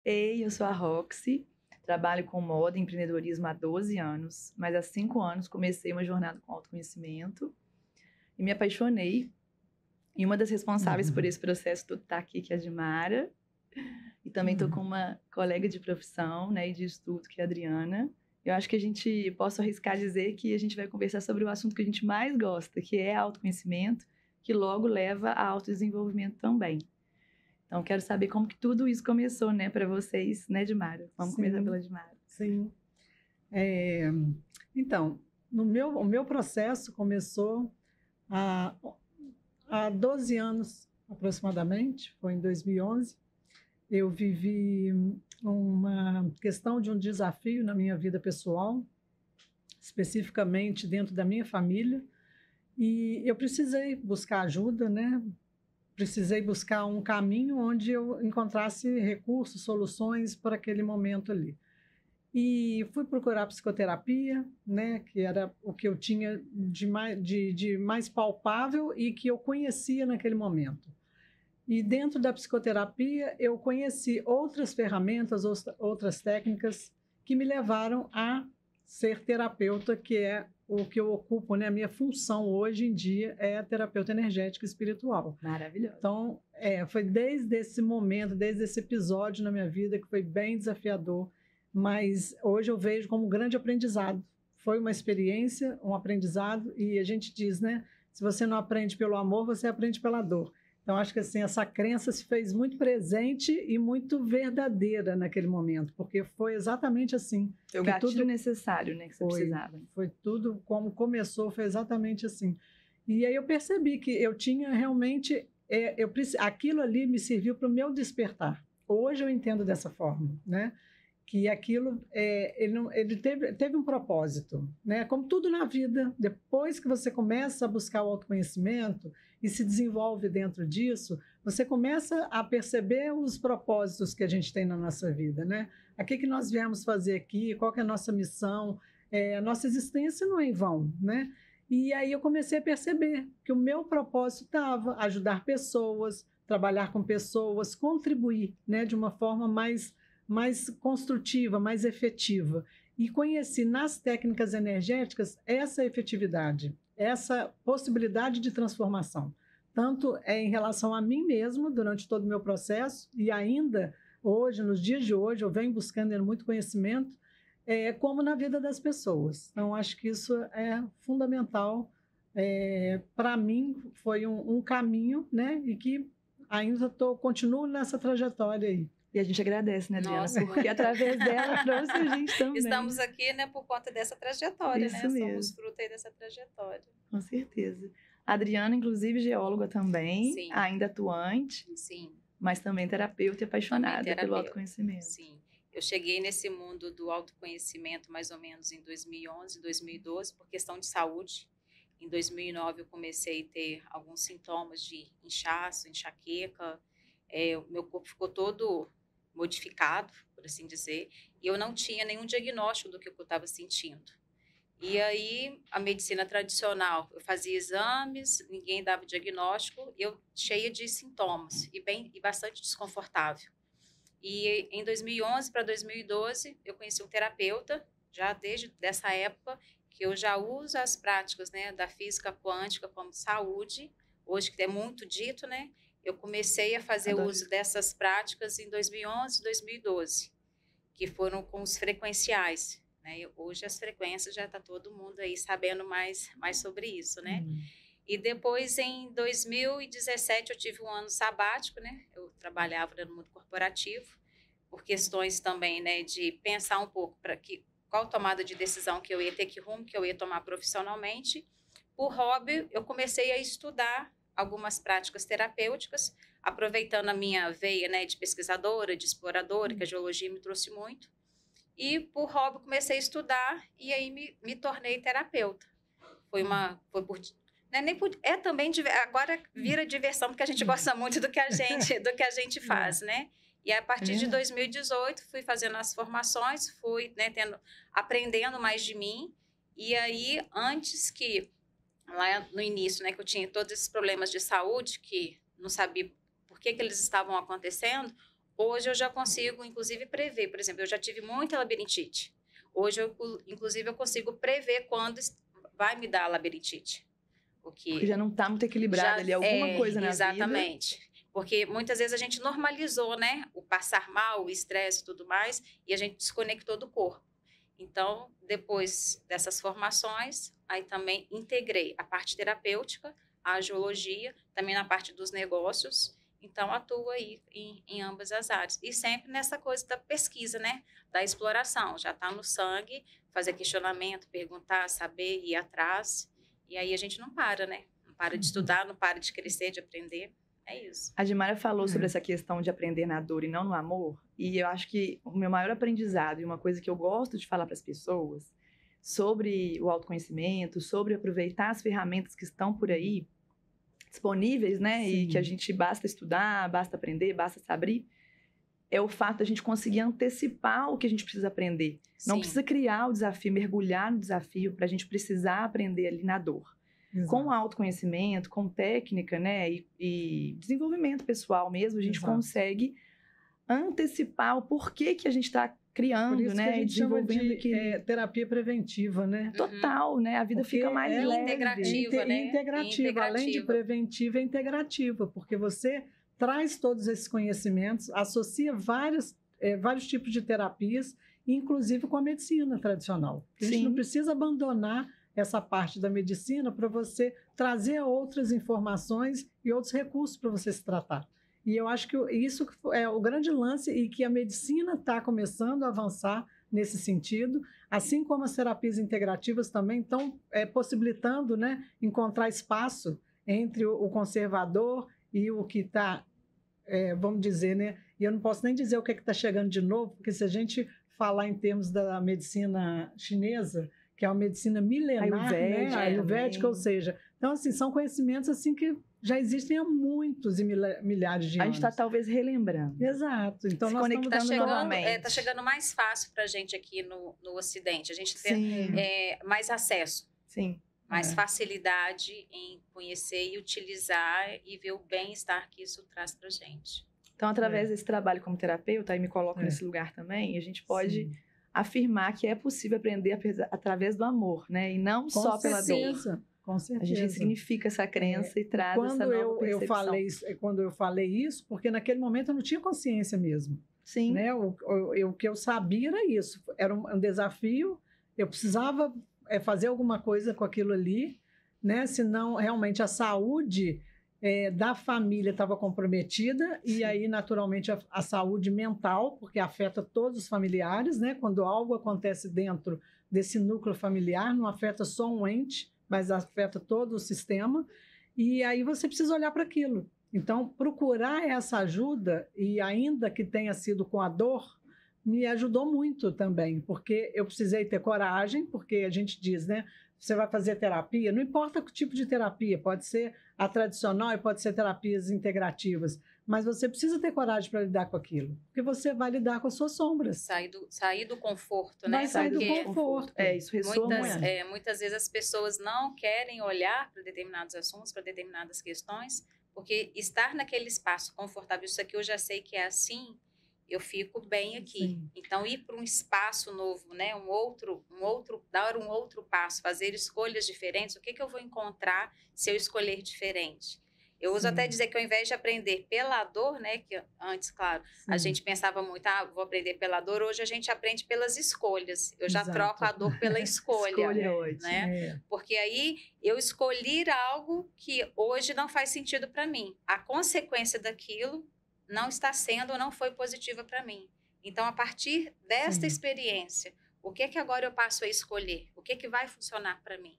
Ei, eu sou a Roxy, trabalho com moda e empreendedorismo há 12 anos, mas há 5 anos comecei uma jornada com autoconhecimento e me apaixonei. E uma das responsáveis por esse processo todo está aqui, que é a Dimara. E também estou com uma colega de profissão, né, e de estudo, que é a Adriana. Eu acho que a gente posso arriscar dizer que a gente vai conversar sobre o assunto que a gente mais gosta, que é autoconhecimento, que logo leva a autodesenvolvimento também. Então, quero saber como que tudo isso começou, né, para vocês, né, Dimara? Vamos começar pela Dimara. Sim. Então, o meu processo começou há 12 anos, aproximadamente, foi em 2011. Eu vivi uma questão de um desafio na minha vida pessoal, especificamente dentro da minha família, e eu precisei buscar ajuda, né? Precisei buscar um caminho onde eu encontrasse recursos, soluções para aquele momento ali. E fui procurar psicoterapia, né, que era o que eu tinha de mais palpável e que eu conhecia naquele momento. E dentro da psicoterapia, eu conheci outras ferramentas, outras técnicas que me levaram a ser terapeuta, que é o que eu ocupo, né? A minha função hoje em dia é terapeuta energética espiritual. Maravilhoso. Então, foi desde esse momento, desde esse episódio na minha vida que foi bem desafiador, mas hoje eu vejo como um grande aprendizado. Foi uma experiência, um aprendizado, e a gente diz, né? Se você não aprende pelo amor, você aprende pela dor. Então, acho que assim, essa crença se fez muito presente e muito verdadeira naquele momento, porque foi exatamente assim. O gatilho tudo necessário, né, que você precisava. Foi tudo como começou, foi exatamente assim. E aí eu percebi que eu tinha realmente... aquilo ali me serviu para o meu despertar. Hoje eu entendo dessa forma, né? Que aquilo ele teve um propósito, né? Como tudo na vida, depois que você começa a buscar o autoconhecimento e se desenvolve dentro disso, você começa a perceber os propósitos que a gente tem na nossa vida, né? O que nós viemos fazer aqui, qual que é a nossa missão, a nossa existência não é em vão, né? E aí eu comecei a perceber que o meu propósito estava ajudar pessoas, trabalhar com pessoas, contribuir, né? De uma forma mais construtiva, mais efetiva. E conheci nas técnicas energéticas essa efetividade, essa possibilidade de transformação. Tanto em relação a mim mesmo, durante todo o meu processo, e ainda hoje, nos dias de hoje, eu venho buscando muito conhecimento, como na vida das pessoas. Então, acho que isso é fundamental. Para mim, foi um caminho, né? E que ainda continuo nessa trajetória aí. E a gente agradece, né, Adriana? Nossa, porque através dela trouxe a gente também. Estamos aqui, né, por conta dessa trajetória, Isso né? Mesmo. Somos fruto aí dessa trajetória. Com certeza. A Adriana, inclusive, geóloga também, Sim. Ainda atuante. Sim. Mas também terapeuta e apaixonada pelo autoconhecimento. Sim. Eu cheguei nesse mundo do autoconhecimento mais ou menos em 2011, 2012, por questão de saúde. Em 2009 eu comecei a ter alguns sintomas de inchaço, enxaqueca. O meu corpo ficou todo modificado, por assim dizer, e eu não tinha nenhum diagnóstico do que eu estava sentindo. E aí, a medicina tradicional, eu fazia exames, ninguém dava diagnóstico, eu cheia de sintomas e bastante desconfortável. E em 2011 para 2012, eu conheci um terapeuta, já desde essa época, que eu já uso as práticas, né, da física quântica como saúde, hoje que é muito dito, né? Eu comecei a fazer uso dessas práticas em 2011, 2012, que foram com os frequenciais, né? Hoje as frequências já está todo mundo aí sabendo mais sobre isso, né? E depois, em 2017, eu tive um ano sabático, né? Eu trabalhava no mundo corporativo, por questões também, né, de pensar um pouco qual tomada de decisão que eu ia ter, que rumo que eu ia tomar profissionalmente. Por hobby, eu comecei a estudar algumas práticas terapêuticas, aproveitando a minha veia, né, de pesquisadora, de exploradora, que a geologia me trouxe muito. E, por hobby, comecei a estudar e aí me tornei terapeuta. Agora vira diversão, porque a gente gosta muito do que a gente faz, né? E a partir de 2018, fui fazendo as formações, fui, né, aprendendo mais de mim. E aí, antes que, lá no início, né, que eu tinha todos esses problemas de saúde, que não sabia por que eles estavam acontecendo, Hoje eu já consigo, inclusive, prever. Por exemplo, eu já tive muita labirintite. Hoje, inclusive, eu consigo prever quando vai me dar labirintite. Porque já não está muito equilibrado ali, alguma coisa na vida. Exatamente. Porque muitas vezes a gente normalizou, né? O passar mal, o estresse e tudo mais, e a gente desconectou do corpo. Então, depois dessas formações, aí também integrei a parte terapêutica, a angiologia, também na parte dos negócios. Então, atuo aí em ambas as áreas. E sempre nessa coisa da pesquisa, né? Da exploração. Já está no sangue, fazer questionamento, perguntar, saber, ir atrás. E aí a gente não para, né? Não para de estudar, não para de crescer, de aprender. É isso. A Gilmara falou sobre essa questão de aprender na dor e não no amor. E eu acho que o meu maior aprendizado e uma coisa que eu gosto de falar para as pessoas sobre o autoconhecimento, sobre aproveitar as ferramentas que estão por aí disponíveis, né? Sim. E que a gente basta estudar, basta aprender, basta saber, é o fato de a gente conseguir antecipar o que a gente precisa aprender. Sim. Não precisa criar o desafio, mergulhar no desafio para a gente precisar aprender ali na dor. Exato. Com autoconhecimento, com técnica, né, e desenvolvimento pessoal mesmo, a gente Exato. Consegue antecipar o porquê que a gente está criando, por isso né, que a gente desenvolvendo chama de terapia preventiva, né? Total, né? A vida porque fica mais leve. Integrativa, né? Integrativa, além de preventiva, é integrativa, porque você traz todos esses conhecimentos, associa vários tipos de terapias, inclusive com a medicina tradicional. A gente não precisa abandonar essa parte da medicina para você trazer outras informações e outros recursos para você se tratar. E eu acho que isso é o grande lance e que a medicina está começando a avançar nesse sentido, assim como as terapias integrativas também estão possibilitando, né, encontrar espaço entre o conservador e o que está, vamos dizer, né, e eu não posso nem dizer o que está chegando de novo, porque se a gente falar em termos da medicina chinesa, que é uma medicina milenar, né? Ayurvédica, ou seja, então assim, são conhecimentos assim que já existem há muitos e milhares de anos. A gente está talvez relembrando. Exato. Então se nós conectando novamente. Está chegando mais fácil para a gente aqui no Ocidente. A gente tem mais acesso. Sim. Mais facilidade em conhecer e utilizar e ver o bem-estar que isso traz para a gente. Então, através desse trabalho como terapeuta, aí me coloco nesse lugar também, a gente pode afirmar que é possível aprender através do amor, né? E não só pela dor. Com certeza. A gente ressignifica essa crença e traz essa nova percepção. Quando eu falei isso, porque naquele momento eu não tinha consciência mesmo. Sim. Né? O que eu sabia era isso. Era um desafio, eu precisava fazer alguma coisa com aquilo ali, né? Senão, realmente, a saúde da família estava comprometida. Sim. E aí, naturalmente, a saúde mental, porque afeta todos os familiares, né? Quando algo acontece dentro desse núcleo familiar, não afeta só um ente, mas afeta todo o sistema. E aí você precisa olhar para aquilo. Então, procurar essa ajuda, e ainda que tenha sido com a dor, me ajudou muito também, porque eu precisei ter coragem, porque a gente diz, né? Você vai fazer terapia, não importa que tipo de terapia, pode ser a tradicional e pode ser terapias integrativas, mas você precisa ter coragem para lidar com aquilo, porque você vai lidar com as suas sombras. Sair do conforto, né? Vai sair do conforto. Isso ressoa muito. Muitas vezes as pessoas não querem olhar para determinados assuntos, para determinadas questões, porque estar naquele espaço confortável, isso aqui eu já sei que é assim, eu fico bem aqui. Sim. Então, ir para um espaço novo, né? Dar um outro passo, fazer escolhas diferentes. O que eu vou encontrar se eu escolher diferente? Eu uso até dizer que ao invés de aprender pela dor, né? Que antes, claro, a gente pensava muito, vou aprender pela dor. Hoje a gente aprende pelas escolhas. Eu já troco a dor pela escolha. Né? Porque aí eu escolhi algo que hoje não faz sentido para mim. A consequência daquilo não está sendo ou não foi positiva para mim. Então, a partir desta experiência, o que agora eu passo a escolher? O que vai funcionar para mim?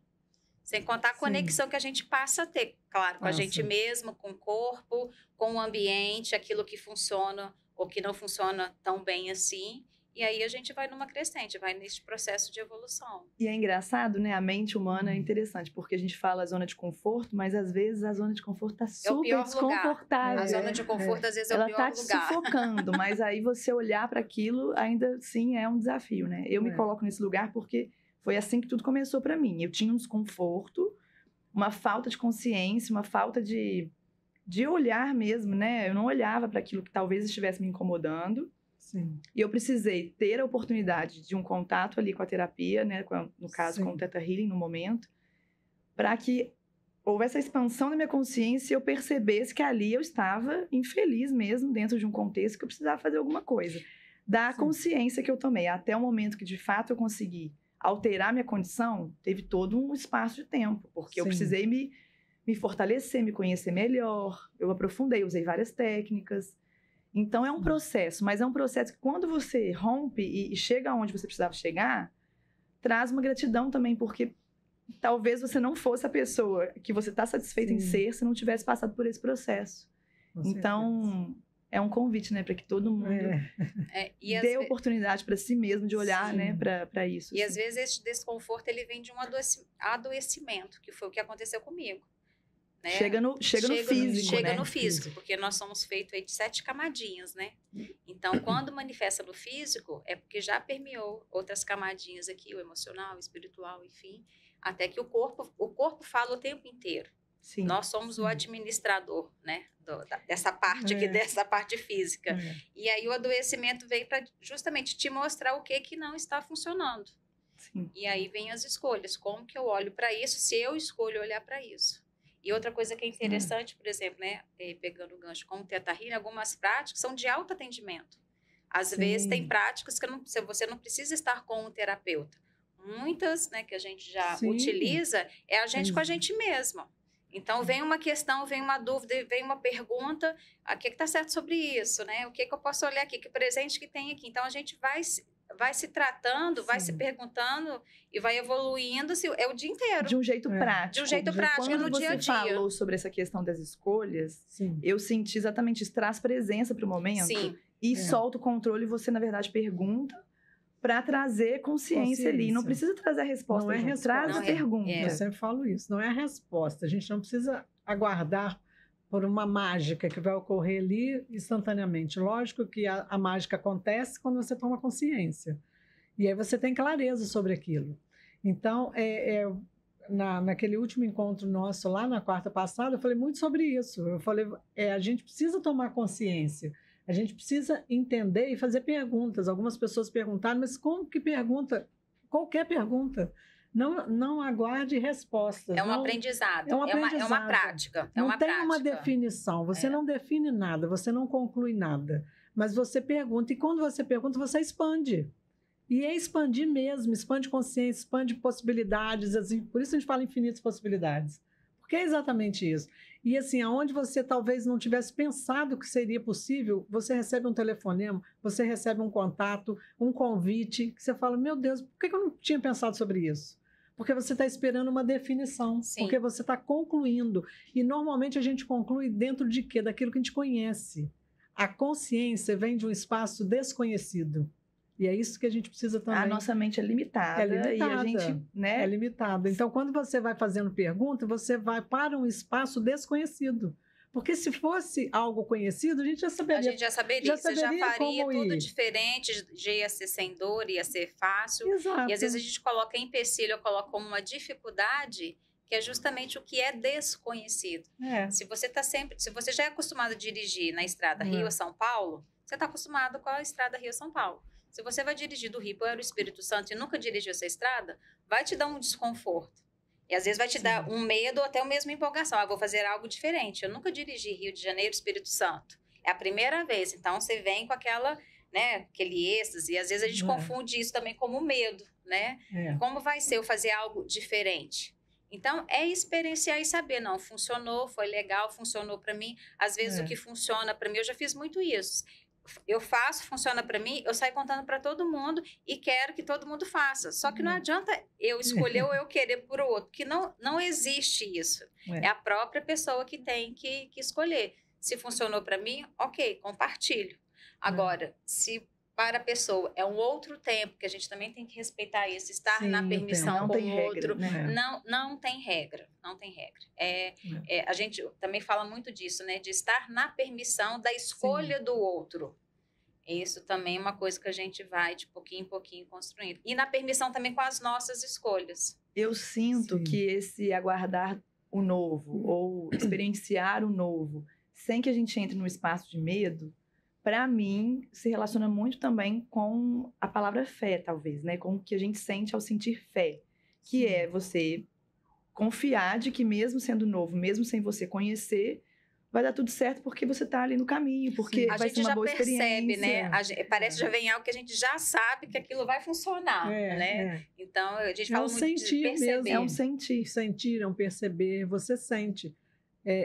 Sem contar a conexão que a gente passa a ter, claro, com a gente mesmo, com o corpo, com o ambiente, aquilo que funciona ou que não funciona tão bem assim. E aí a gente vai numa crescente, vai nesse processo de evolução. E é engraçado, né? A mente humana é interessante, porque a gente fala zona de conforto, mas às vezes a zona de conforto está super desconfortável. A zona de conforto às vezes é o pior lugar. Ela está te sufocando, mas aí você olhar para aquilo ainda assim é um desafio, né? Eu me coloco nesse lugar porque foi assim que tudo começou para mim. Eu tinha um desconforto, uma falta de consciência, uma falta de de olhar mesmo, né? Eu não olhava para aquilo que talvez estivesse me incomodando. Sim. E eu precisei ter a oportunidade de um contato ali com a terapia, né? No caso, Sim. com o Theta Healing no momento, para que houvesse a expansão da minha consciência e eu percebesse que ali eu estava infeliz mesmo, dentro de um contexto que eu precisava fazer alguma coisa. Da Sim. consciência que eu tomei até o momento que, de fato, eu consegui alterar minha condição, teve todo um espaço de tempo, porque eu Sim. precisei me fortalecer, me conhecer melhor, eu aprofundei, usei várias técnicas. Então, é um processo, mas é um processo que quando você rompe e chega onde você precisava chegar, traz uma gratidão também, porque talvez você não fosse a pessoa que você está satisfeita em Sim. ser se não tivesse passado por esse processo. Com Então, é um convite, né, para que todo mundo dê oportunidade para si mesmo de olhar, Sim. né, para isso. E às vezes esse desconforto ele vem de um adoecimento, que foi o que aconteceu comigo. Né? Chega no físico, chega né? no físico, porque nós somos feitos aí de 7 camadinhas, né? Então, quando manifesta no físico, é porque já permeou outras camadinhas aqui, o emocional, o espiritual, enfim, até que o corpo fala o tempo inteiro. Sim. Nós somos o administrador, né? Dessa parte aqui, dessa parte física. E aí o adoecimento veio para justamente te mostrar o que não está funcionando. Sim. E aí vem as escolhas. Como que eu olho para isso, se eu escolho olhar para isso? E outra coisa que é interessante, por exemplo, né, pegando o gancho com o Theta Healing, algumas práticas são de autoatendimento. Às vezes tem práticas que você não precisa estar com um terapeuta. Muitas, né, que a gente já utiliza, é a gente com a gente mesma. Então, vem uma questão, vem uma dúvida, vem uma pergunta, o que está certo sobre isso, né? O que eu posso olhar aqui, que presente que tem aqui? Então, a gente vai se tratando, vai se perguntando e vai evoluindo é o dia inteiro. De um jeito prático. De um jeito prático, Quando no dia a dia. você falou sobre essa questão das escolhas, eu senti exatamente isso, traz presença para o momento e solta o controle e você, na verdade, pergunta para trazer consciência ali. Não precisa trazer a resposta, não é resposta. Traz a pergunta. Eu sempre falo isso, não é a resposta. A gente não precisa aguardar por uma mágica que vai ocorrer ali instantaneamente. Lógico que a mágica acontece quando você toma consciência. E aí você tem clareza sobre aquilo. Então, naquele último encontro nosso lá na quarta passada, eu falei muito sobre isso. Eu falei, a gente precisa tomar consciência. A gente precisa entender e fazer perguntas. Algumas pessoas perguntaram, mas como que pergunta? Qualquer pergunta. Não aguarde respostas. É um aprendizado. É uma prática. Não tem uma definição. Você não define nada, você não conclui nada. Mas você pergunta. E quando você pergunta, você expande. E é expandir mesmo. Expande consciência, expande possibilidades. Assim, por isso a gente fala infinitas possibilidades. Porque é exatamente isso. E assim, aonde você talvez não tivesse pensado que seria possível, você recebe um telefonema, você recebe um contato, um convite, que você fala, meu Deus, por que eu não tinha pensado sobre isso? Porque você está esperando uma definição, porque você está concluindo. E normalmente a gente conclui dentro de quê? Daquilo que a gente conhece. A consciência vem de um espaço desconhecido. E é isso que a gente precisa também. A nossa mente é limitada. E a gente, né? É limitada. Então, quando você vai fazendo pergunta, você vai para um espaço desconhecido. Porque se fosse algo conhecido, a gente já saberia. A gente já saberia. Você já faria tudo diferente, já ia ser sem dor, ia ser fácil. Exato. E às vezes a gente coloca empecilho, coloca como uma dificuldade, que é justamente o que é desconhecido. Se você já é acostumado a dirigir na estrada Rio-São Paulo, você está acostumado com a estrada Rio-São Paulo. Se você vai dirigir do Rio para o Espírito Santo e nunca dirigiu essa estrada, vai te dar um desconforto. E às vezes vai te dar um medo ou até mesmo empolgação. Vou fazer algo diferente. Eu nunca dirigi Rio de Janeiro, Espírito Santo. É a primeira vez. Então, você vem com aquele êxtase. E às vezes a gente confunde isso também como medo, né? Como vai ser eu fazer algo diferente? Então, é experienciar e saber. Não, funcionou, foi legal, funcionou para mim. Às vezes o que funciona para mim, eu já fiz muito isso. Eu faço, funciona para mim, eu saio contando para todo mundo e quero que todo mundo faça. Só que não adianta eu escolher ou eu querer por outro, porque não existe isso. É a própria pessoa que tem que escolher. Se funcionou para mim, ok, compartilho. Agora, se para a pessoa é um outro tempo, que a gente também tem que respeitar isso, estar na permissão com o outro, não tem regra, não tem regra. A gente também fala muito disso, né, de estar na permissão da escolha do outro. Isso também é uma coisa que a gente vai de pouquinho em pouquinho construindo. E na permissão também com as nossas escolhas. Eu sinto que esse aguardar o novo ou experienciar o novo sem que a gente entre no espaço de medo, para mim, se relaciona muito também com a palavra fé, talvez, né? Com o que a gente sente ao sentir fé, que é você confiar de que mesmo sendo novo, mesmo sem você conhecer, vai dar tudo certo porque você tá ali no caminho, porque vai ser uma boa experiência. A gente já percebe, né? Parece que já vem algo que a gente já sabe que aquilo vai funcionar, né? Então, a gente fala muito de perceber. Mesmo. É um sentir. Sentir, é um perceber, você sente.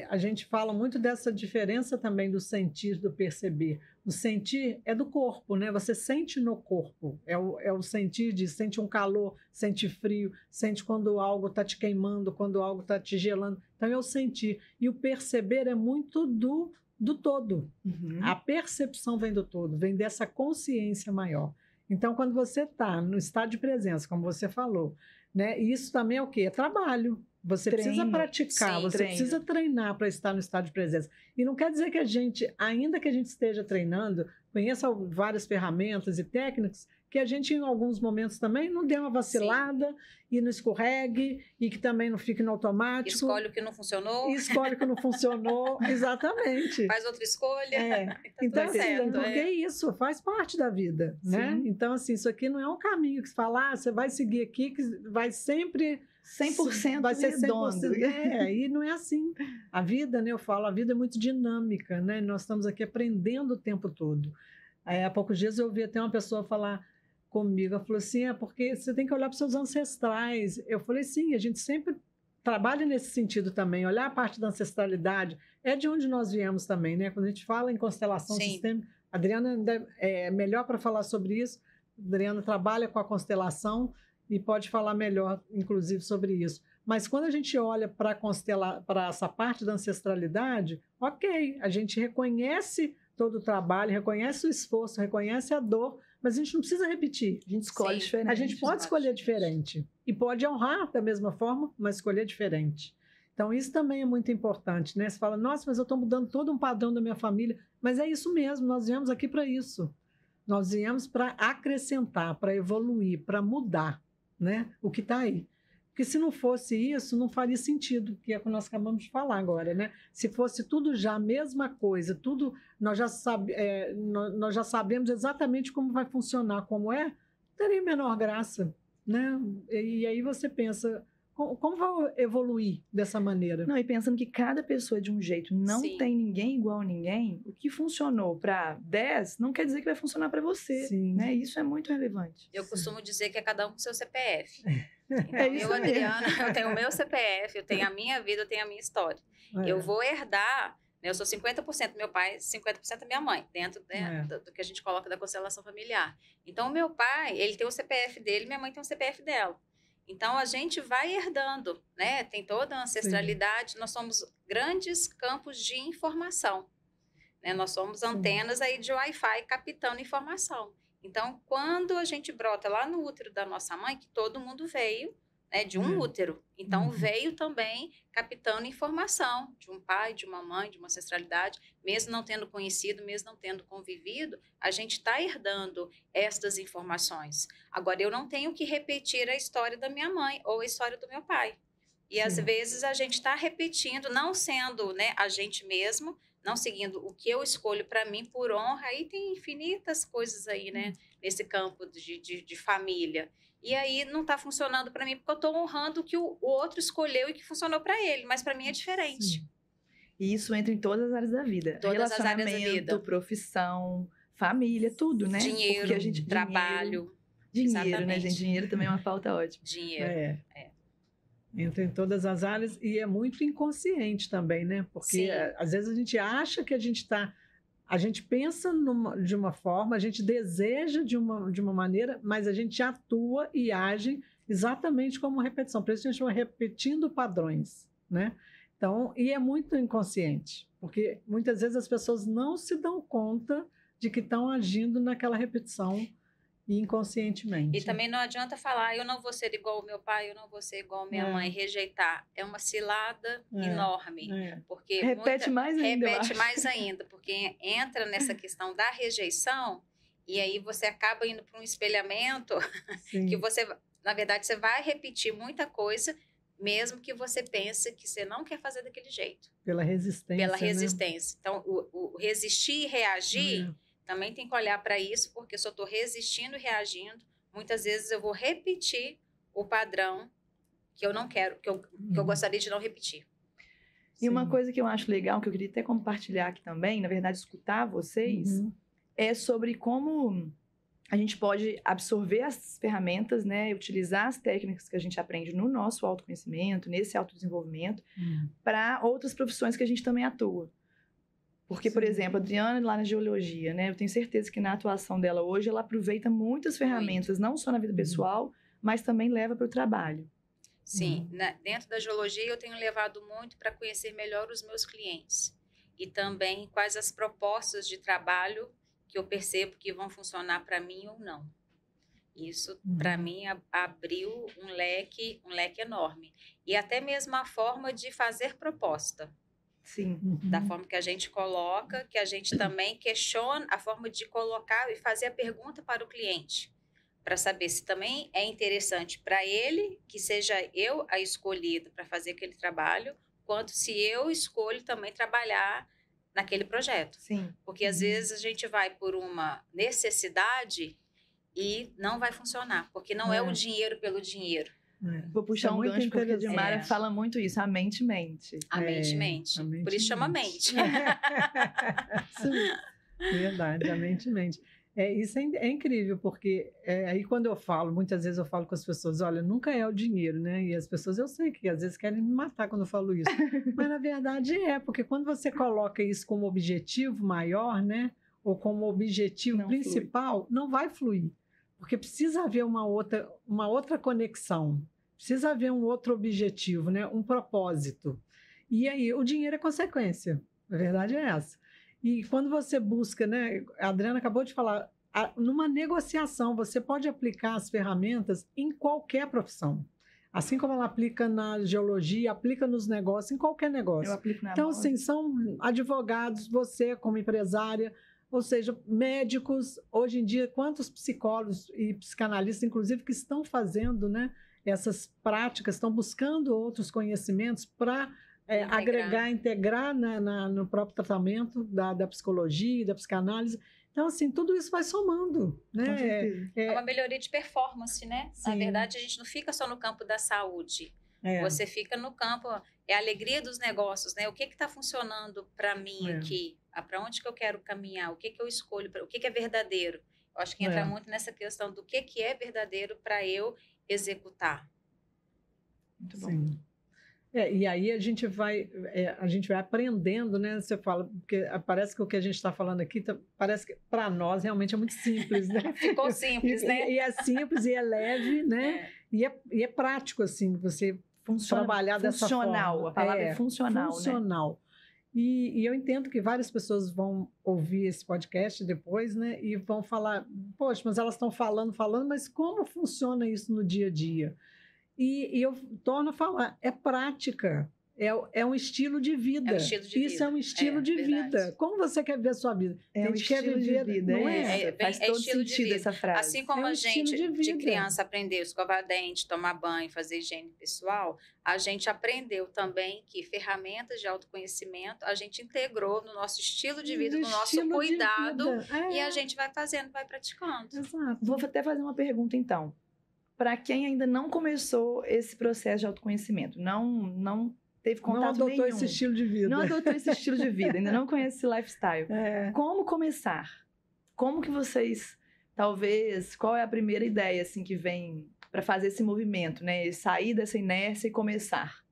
A gente fala muito dessa diferença também do sentir, do perceber. O sentir é do corpo, né? Você sente no corpo. É o sentir de sente um calor, sente frio, sente quando algo está te queimando, quando algo está te gelando. Então é o sentir. E o perceber é muito do todo. Uhum. A percepção vem do todo, vem dessa consciência maior. Então, quando você está no estado de presença, como você falou, né? Isso também é o quê? É trabalho. Você precisa praticar, você precisa treinar para estar no estado de presença. E não quer dizer que a gente, ainda que a gente esteja treinando, conheça várias ferramentas e técnicas, que a gente, em alguns momentos também, não dê uma vacilada e não escorregue, e que também não fique no automático. Escolhe o que não funcionou. Escolhe o que não funcionou, exatamente. Faz outra escolha. Tá então, assim, porque isso faz parte da vida, né? Então, assim, isso aqui não é um caminho que se fala, você vai seguir aqui, que vai sempre... 100% vai ser redondo. 100%, e não é assim. A vida, né, eu falo, a vida é muito dinâmica, né? Nós estamos aqui aprendendo o tempo todo. Há poucos dias eu ouvi até uma pessoa falar comigo, ela falou assim, porque você tem que olhar para os seus ancestrais. Eu falei, sim, a gente sempre trabalha nesse sentido também, olhar a parte da ancestralidade, é de onde nós viemos também, né? Quando a gente fala em constelação sistêmica, a Adriana é melhor para falar sobre isso, a Adriana trabalha com a constelação, e pode falar melhor, inclusive, sobre isso. Mas quando a gente olha para essa parte da ancestralidade, ok, a gente reconhece todo o trabalho, reconhece o esforço, reconhece a dor, mas a gente não precisa repetir. A gente escolhe diferente. A gente pode escolher diferente. E pode honrar da mesma forma, mas escolher diferente. Então, isso também é muito importante, né? Você fala, nossa, mas eu estou mudando todo um padrão da minha família. Mas é isso mesmo, nós viemos aqui para isso. Nós viemos para acrescentar, para evoluir, para mudar. Né? O que está aí. Porque se não fosse isso, não faria sentido, que é o que nós acabamos de falar agora, né? Se fosse tudo já a mesma coisa, tudo nós já sabemos exatamente como vai funcionar, como teria menor graça, né? E aí você pensa, como vai evoluir dessa maneira? Não, e pensando que cada pessoa é de um jeito, não tem ninguém igual a ninguém, o que funcionou para 10 não quer dizer que vai funcionar para você, né? Isso é muito relevante. Eu costumo dizer que é cada um com seu CPF. Então, eu, Adriana, eu tenho o meu CPF, eu tenho a minha vida, eu tenho a minha história. Eu vou herdar, né, eu sou 50% meu pai, 50% minha mãe, dentro do que a gente coloca da constelação familiar. Então, o meu pai, ele tem o CPF dele, minha mãe tem o CPF dela. Então, a gente vai herdando, né? Tem toda a ancestralidade. Nós somos grandes campos de informação, né? Nós somos antenas aí de Wi-Fi captando informação. Então, quando a gente brota lá no útero da nossa mãe, que todo mundo veio, né, de um útero. Então, veio também captando informação de um pai, de uma mãe, de uma ancestralidade, mesmo não tendo conhecido, mesmo não tendo convivido, a gente está herdando estas informações. Agora, eu não tenho que repetir a história da minha mãe ou a história do meu pai. E, às vezes, a gente está repetindo, não sendo, né, a gente mesmo, não seguindo o que eu escolho para mim por honra. Aí tem infinitas coisas aí, né, nesse campo de família. E aí não está funcionando para mim porque eu estou honrando o que o outro escolheu e que funcionou para ele, mas para mim é diferente. E isso entra em todas as áreas da vida. Todas as áreas da vida. Profissão, família, tudo, né? Dinheiro, porque a gente, trabalho. Dinheiro, né, gente? Dinheiro também é uma pauta ótima. Dinheiro. Entra em todas as áreas e é muito inconsciente também, né? Porque às vezes a gente acha que a gente pensa de uma forma, a gente deseja de uma maneira, mas a gente atua e age exatamente como repetição. Por isso a gente vai repetindo padrões, né? Então, e é muito inconsciente, porque muitas vezes as pessoas não se dão conta de que estão agindo naquela repetição inconscientemente. E também não adianta falar, eu não vou ser igual ao meu pai, eu não vou ser igual à minha mãe, rejeitar. É uma cilada enorme. Porque repete mais ainda, porque entra nessa questão da rejeição e aí você acaba indo para um espelhamento que você, na verdade, você vai repetir muita coisa mesmo que você pense que você não quer fazer daquele jeito. Pela resistência. Pela né? resistência. Então, o resistir e reagir, também tem que olhar para isso, porque se eu estou resistindo e reagindo, muitas vezes eu vou repetir o padrão que eu não quero, que eu gostaria de não repetir. E uma coisa que eu acho legal, que eu queria até compartilhar aqui também, na verdade, escutar vocês, é sobre como a gente pode absorver as ferramentas, né, utilizar as técnicas que a gente aprende no nosso autoconhecimento, nesse autodesenvolvimento, para outras profissões que a gente também atua. Porque, por exemplo, a Adriana lá na geologia, né, eu tenho certeza que na atuação dela hoje, ela aproveita muitas ferramentas, não só na vida pessoal, mas também leva para o trabalho. Sim, dentro da geologia eu tenho levado muito para conhecer melhor os meus clientes e também quais as propostas de trabalho que eu percebo que vão funcionar para mim ou não. Isso, para mim, abriu um leque enorme. E até mesmo a forma de fazer proposta. Sim. Da forma que a gente coloca, que a gente também questiona a forma de colocar e fazer a pergunta para o cliente, para saber se também é interessante para ele, que seja eu a escolhida para fazer aquele trabalho, quanto se eu escolho também trabalhar naquele projeto. Sim. Porque às vezes a gente vai por uma necessidade e não vai funcionar, porque não é o dinheiro pelo dinheiro. Vou puxar um gancho porque a Dimara fala muito isso, a mente mente. A mente mente. Por isso chama mente. Verdade, a mente mente. Isso é incrível, porque aí quando eu falo, muitas vezes eu falo com as pessoas, olha, nunca é o dinheiro, né? E as pessoas, eu sei que às vezes querem me matar quando eu falo isso. Mas na verdade porque quando você coloca isso como objetivo maior, né? Ou como objetivo principal, não vai fluir. Porque precisa haver uma outra conexão, precisa haver um outro objetivo, né? Um propósito. E aí o dinheiro é consequência, a verdade é essa. E quando você busca, né? A Adriana acabou de falar, numa negociação você pode aplicar as ferramentas em qualquer profissão. Assim como ela aplica na geologia, aplica nos negócios, em qualquer negócio. Eu aplico na Então, assim, são advogados, você como empresária, ou seja, médicos, hoje em dia, quantos psicólogos e psicanalistas, inclusive, que estão fazendo, né, essas práticas, estão buscando outros conhecimentos para agregar, integrar no próprio tratamento da psicologia e da psicanálise. Então, assim, tudo isso vai somando, né? É uma melhoria de performance, né? Sim. Na verdade, a gente não fica só no campo da saúde. Você fica no campo, é a alegria dos negócios, né? O que está funcionando para mim aqui? Para onde que eu quero caminhar? O que eu escolho? O que é verdadeiro? Eu acho que entra muito nessa questão do que é verdadeiro para eu executar. Muito bom. Sim. E aí a gente vai aprendendo, né? Você fala, porque parece que o que a gente está falando aqui, parece que para nós realmente é muito simples, né? Ficou simples, né? E é simples, e é leve, né? E é prático, assim, você trabalhar dessa forma. Funcional, a palavra é funcional, funcional. Né? E eu entendo que várias pessoas vão ouvir esse podcast depois, né? E vão falar, poxa, mas elas estão falando, mas como funciona isso no dia a dia? E eu torno a falar, é prática, é um estilo de vida. Isso é um estilo de vida. Como você quer ver a sua vida? A gente quer viver de vida, não é? Faz todo sentido essa frase. Assim como a gente, de criança, aprendeu a escovar dente, tomar banho, fazer higiene pessoal, a gente aprendeu também que ferramentas de autoconhecimento a gente integrou no nosso estilo de vida, no nosso cuidado, e a gente vai fazendo, vai praticando. Exato. Vou até fazer uma pergunta, então. Para quem ainda não começou esse processo de autoconhecimento, não teve contato nenhum. Não adotou esse estilo de vida. Não adotou esse estilo de vida, ainda não conhece esse lifestyle. Como começar? Como que vocês, talvez, qual é a primeira ideia assim, que vem para fazer esse movimento, né? Sair dessa inércia e começar?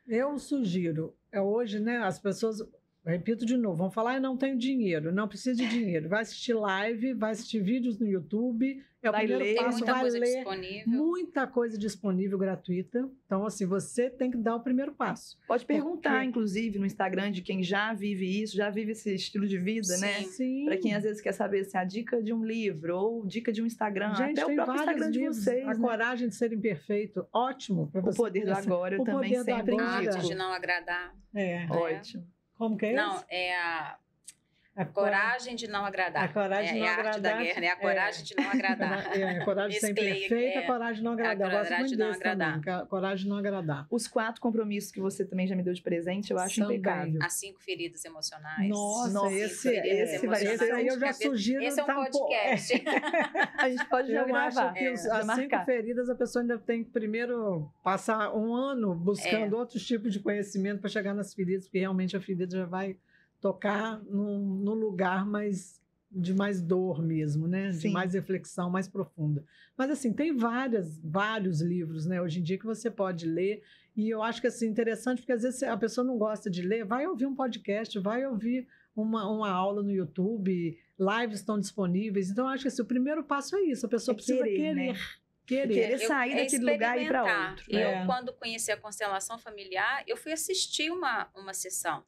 Eu sugiro, hoje, né, as pessoas, repito de novo, vão falar, não tenho dinheiro, não preciso de dinheiro. Vai assistir live, vai assistir vídeos no YouTube, vai ler, muita coisa disponível gratuita. Então, assim, você tem que dar o primeiro passo. Pode perguntar, inclusive, no Instagram de quem já vive isso, já vive esse estilo de vida, né? Sim. Para quem às vezes quer saber se a dica de um livro ou dica de um Instagram, gente, até o próprio Instagram de vocês. A Coragem de Ser Imperfeito, ótimo. O Poder do Agora, eu também sempre indico. De não agradar. Ótimo. Como que é não, isso? é Coragem de não agradar. A coragem de não a arte agradar. da guerra, né? A coragem de não agradar. A coragem de ser imperfeita, a coragem de não agradar. A coragem de não agradar. A coragem de não agradar. Os 4 compromissos que você também já me deu de presente, eu acho impecável. As 5 feridas emocionais. Nossa, esse aí eu já sugiro. Esse é um podcast. A gente pode já gravar. Acho que as 5 feridas, a pessoa ainda tem que primeiro passar um ano buscando outros tipos de conhecimento para chegar nas feridas, porque realmente a ferida já vai tocar num lugar de mais dor mesmo, né? De mais reflexão, mais profunda. Mas, assim, tem vários livros, né? Hoje em dia que você pode ler. E eu acho que, assim, interessante, porque às vezes a pessoa não gosta de ler, vai ouvir um podcast, vai ouvir uma aula no YouTube, lives estão disponíveis. Então, eu acho que assim, o primeiro passo é isso. A pessoa precisa querer. Né? Querer sair daquele lugar e ir para outro. Eu, quando conheci a constelação familiar, eu fui assistir uma sessão.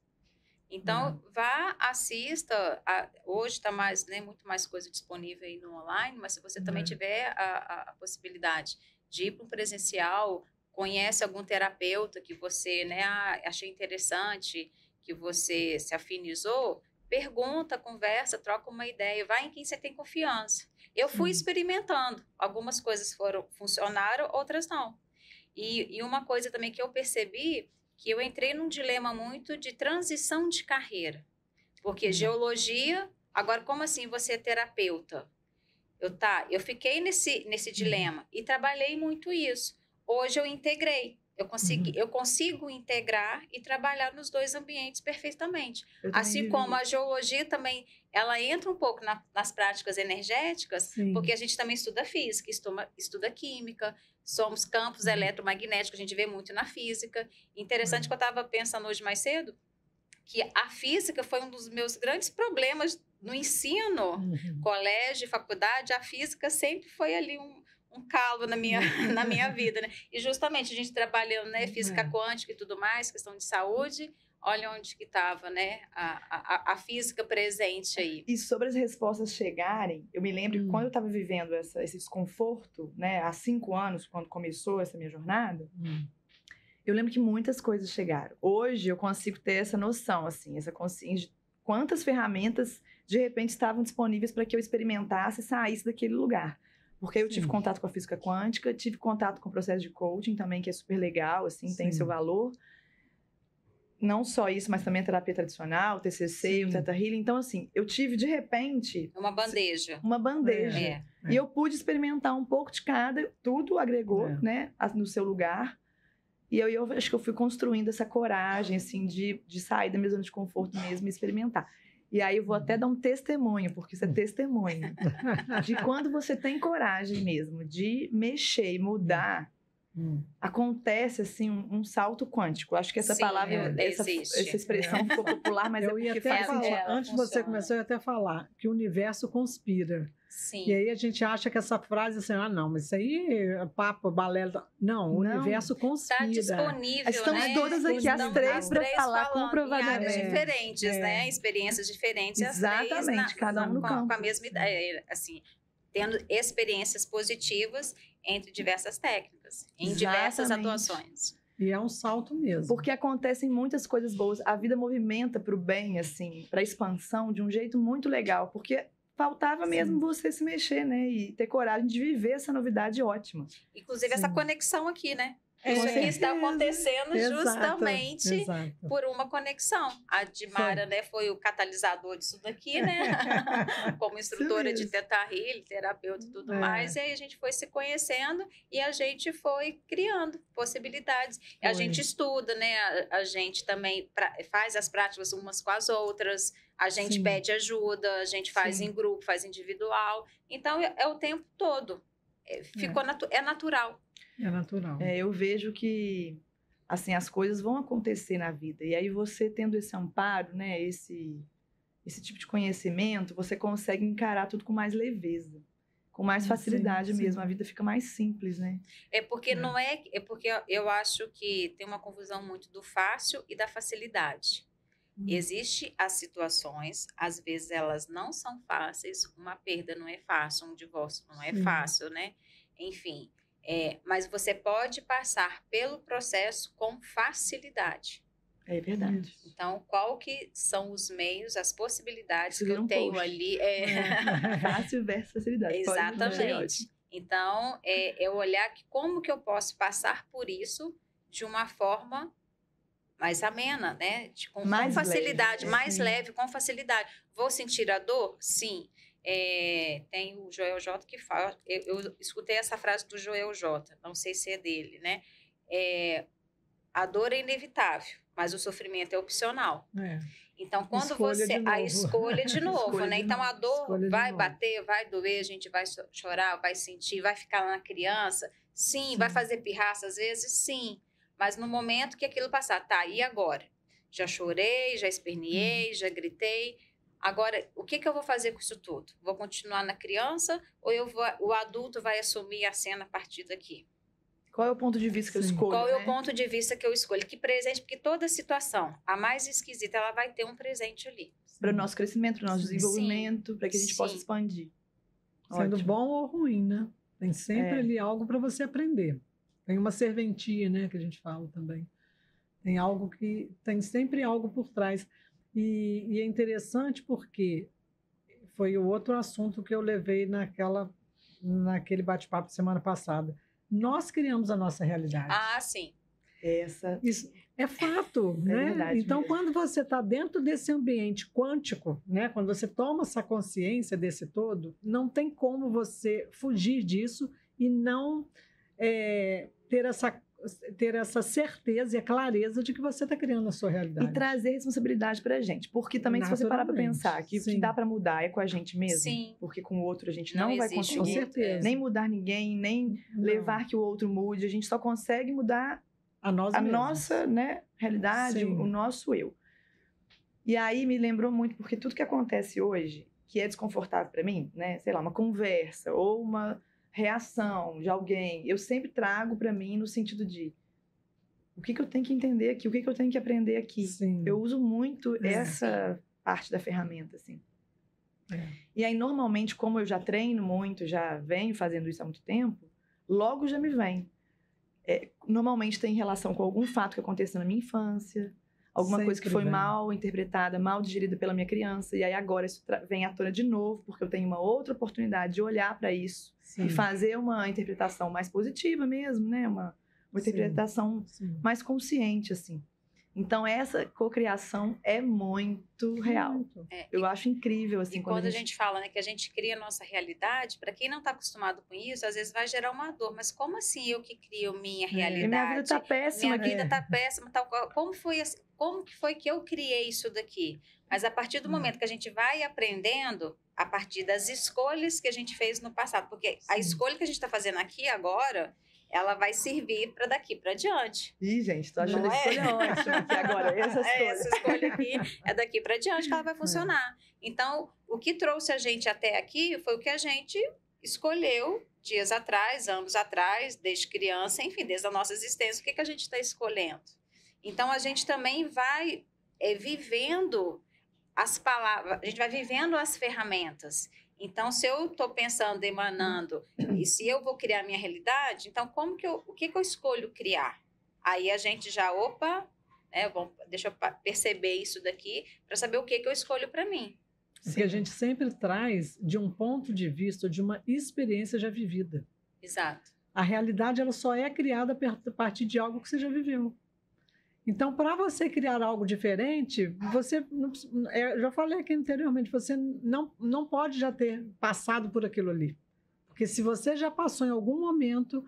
Então, vá, assista. Hoje está muito mais coisa disponível aí no online, mas se você também tiver a possibilidade de ir para um presencial, conhece algum terapeuta que você achei interessante, que você se afinizou, pergunta, conversa, troca uma ideia, vai em quem você tem confiança. Eu fui experimentando. Algumas coisas funcionaram, outras não. E uma coisa também que eu percebi, que eu entrei num dilema muito de transição de carreira. Porque geologia, agora como assim você é terapeuta? Eu fiquei nesse dilema e trabalhei muito isso. Hoje eu integrei. Eu consigo integrar e trabalhar nos 2 ambientes perfeitamente. Assim como a geologia também, ela entra um pouco nas práticas energéticas, porque a gente também estuda física, estuda química, somos campos eletromagnéticos, a gente vê muito na física. Interessante que eu estava pensando hoje mais cedo, que a física foi um dos meus grandes problemas no ensino, colégio, faculdade, a física sempre foi ali um calo na minha vida, né? E justamente a gente trabalhando, né, física quântica e tudo mais, questão de saúde, olha onde que estava, né, a física presente aí. E sobre as respostas chegarem, eu me lembro que quando eu estava vivendo esse desconforto, né, há 5 anos, quando começou essa minha jornada, eu lembro que muitas coisas chegaram. Hoje eu consigo ter essa noção, assim, essa consciência de quantas ferramentas de repente estavam disponíveis para que eu experimentasse e saísse daquele lugar. Porque eu tive contato com a física quântica, tive contato com o processo de coaching também, que é super legal, assim, tem seu valor. Não só isso, mas também a terapia tradicional, o TCC, o Theta Healing. Então, assim, eu tive, de repente... Uma bandeja. Uma bandeja. E eu pude experimentar um pouco de cada, tudo agregou, né, no seu lugar. E eu acho que eu fui construindo essa coragem, assim, de sair da minha zona de conforto mesmo e experimentar. E aí eu vou até dar um testemunho, porque isso é testemunho, de quando você tem coragem mesmo de mexer e mudar, acontece assim um salto quântico. Acho que essa palavra, essa expressão ficou popular, mas eu ia até falar, antes de você começar, eu ia até falar que o universo conspira. Sim. E aí a gente acha que essa frase assim, não, mas isso aí é papo, balela. Não, o universo conspira. Está disponível, estamos todas aqui, as 3, para falar comprovadamente. Em áreas diferentes, né? Experiências diferentes. Exatamente, cada um no campo. Com a mesma ideia, assim, tendo experiências positivas entre diversas técnicas, em diversas atuações. E é um salto mesmo. Porque acontecem muitas coisas boas. A vida movimenta para o bem, assim, para a expansão de um jeito muito legal. Porque faltava mesmo você se mexer, né? E ter coragem de viver essa novidade ótima. Inclusive essa conexão aqui, né? Isso aqui está acontecendo justamente por uma conexão. A Dimara, né, foi o catalisador disso daqui, né? Como instrutora de Theta Healing, terapeuta e tudo mais. E aí a gente foi se conhecendo e a gente foi criando possibilidades. E a gente estuda, né? A gente também faz as práticas umas com as outras. A gente pede ajuda, a gente faz em grupo, faz individual. Então, é o tempo todo. É natural. É natural. Eu vejo que assim, as coisas vão acontecer na vida. E aí você tendo esse amparo, né, esse tipo de conhecimento, você consegue encarar tudo com mais leveza, com mais facilidade mesmo. A vida fica mais simples, né? Porque não é porque eu acho que tem uma confusão muito do fácil e da facilidade. Existem as situações, às vezes elas não são fáceis, uma perda não é fácil, um divórcio não é fácil, né? Enfim, mas você pode passar pelo processo com facilidade. É verdade. Então, qual que são os meios, as possibilidades Isso que vira eu um tenho post. ali? Fácil versus facilidade. Exatamente. Então, é olhar que como que eu posso passar por isso de uma forma mais amena, né? Com Mais facilidade, leve, mais sim. leve, com facilidade. Vou sentir a dor? Sim. Tem o Joel J que fala, eu escutei essa frase do Joel J, não sei se é dele, né? A dor é inevitável, mas o sofrimento é opcional. Então, quando a escolha de novo, né? Então, a dor vai bater, vai doer, a gente vai chorar, vai sentir, vai ficar lá na criança. Sim, vai fazer pirraça às vezes? Sim. Mas no momento que aquilo passar, tá, e agora? Já chorei, já esperneei, já gritei. Agora, o que eu vou fazer com isso tudo? Vou continuar na criança ou o adulto vai assumir a cena a partir daqui? Qual é o ponto de vista que eu escolho? Qual é o ponto de vista que eu escolho? Que presente? Porque toda situação, a mais esquisita, ela vai ter um presente ali. Para o nosso crescimento, para o nosso desenvolvimento, para que a gente possa expandir. Sendo bom ou ruim, né? Tem sempre ali algo para você aprender. Tem uma serventia, né, que a gente fala também. Tem sempre algo por trás. E é interessante porque foi o outro assunto que eu levei naquele bate-papo semana passada. Nós criamos a nossa realidade. Ah, sim. Isso é fato, né? Verdade então, mesmo. quando você está dentro desse ambiente quântico, né? Quando você toma essa consciência desse todo, não tem como você fugir disso e não ter essa certeza e a clareza de que você está criando a sua realidade. E trazer responsabilidade para a gente. Porque também, se você parar para pensar que o que dá para mudar é com a gente mesmo. Sim. Porque com o outro a gente não vai conseguir. Com certeza. Nem mudar ninguém, nem levar que o outro mude. A gente só consegue mudar a nossa, né, realidade, Sim. o nosso eu. E aí me lembrou muito, porque tudo que acontece hoje, que é desconfortável para mim, né, sei lá, uma conversa ou uma reação de alguém, eu sempre trago para mim no sentido de o que eu tenho que entender aqui, o que eu tenho que aprender aqui. Sim. Eu uso muito essa parte da ferramenta, assim. E aí, normalmente, como eu já treino muito, já venho fazendo isso há muito tempo, logo já me vem. Normalmente tem relação com algum fato que aconteceu na minha infância, alguma Sempre coisa que foi vem. mal interpretada, mal digerida pela minha criança, e aí agora isso vem à tona de novo, porque eu tenho uma outra oportunidade de olhar para isso e fazer uma interpretação mais positiva mesmo, né? Uma interpretação mais consciente, assim. Então, essa cocriação é muito real. Eu acho incrível, assim. E quando a gente fala, né, que a gente cria a nossa realidade, para quem não está acostumado com isso, às vezes vai gerar uma dor. Mas como assim eu que crio minha realidade? Minha vida está péssima. Minha vida está péssima. Tal, como que foi que eu criei isso daqui? Mas a partir do momento que a gente vai aprendendo, a partir das escolhas que a gente fez no passado, porque a escolha que a gente está fazendo aqui agora, ela vai servir para daqui para diante. Ih, gente, tô achando a escolha ótima aqui agora. Essa escolha aqui é daqui para diante que ela vai funcionar. Então, o que trouxe a gente até aqui foi o que a gente escolheu dias atrás, anos atrás, desde criança, enfim, desde a nossa existência. O que a gente está escolhendo? Então, a gente também vai vivendo as palavras, a gente vai vivendo as ferramentas. Então, se eu estou pensando, emanando, e se eu vou criar minha realidade, então o que eu escolho criar? Aí a gente já, deixa eu perceber isso daqui, para saber o que eu escolho para mim. Porque a gente sempre traz de um ponto de vista, de uma experiência já vivida. Exato. A realidade ela só é criada a partir de algo que você já viveu. Então, para você criar algo diferente, você, eu já falei aqui anteriormente, você não pode já ter passado por aquilo ali. Porque se você já passou em algum momento,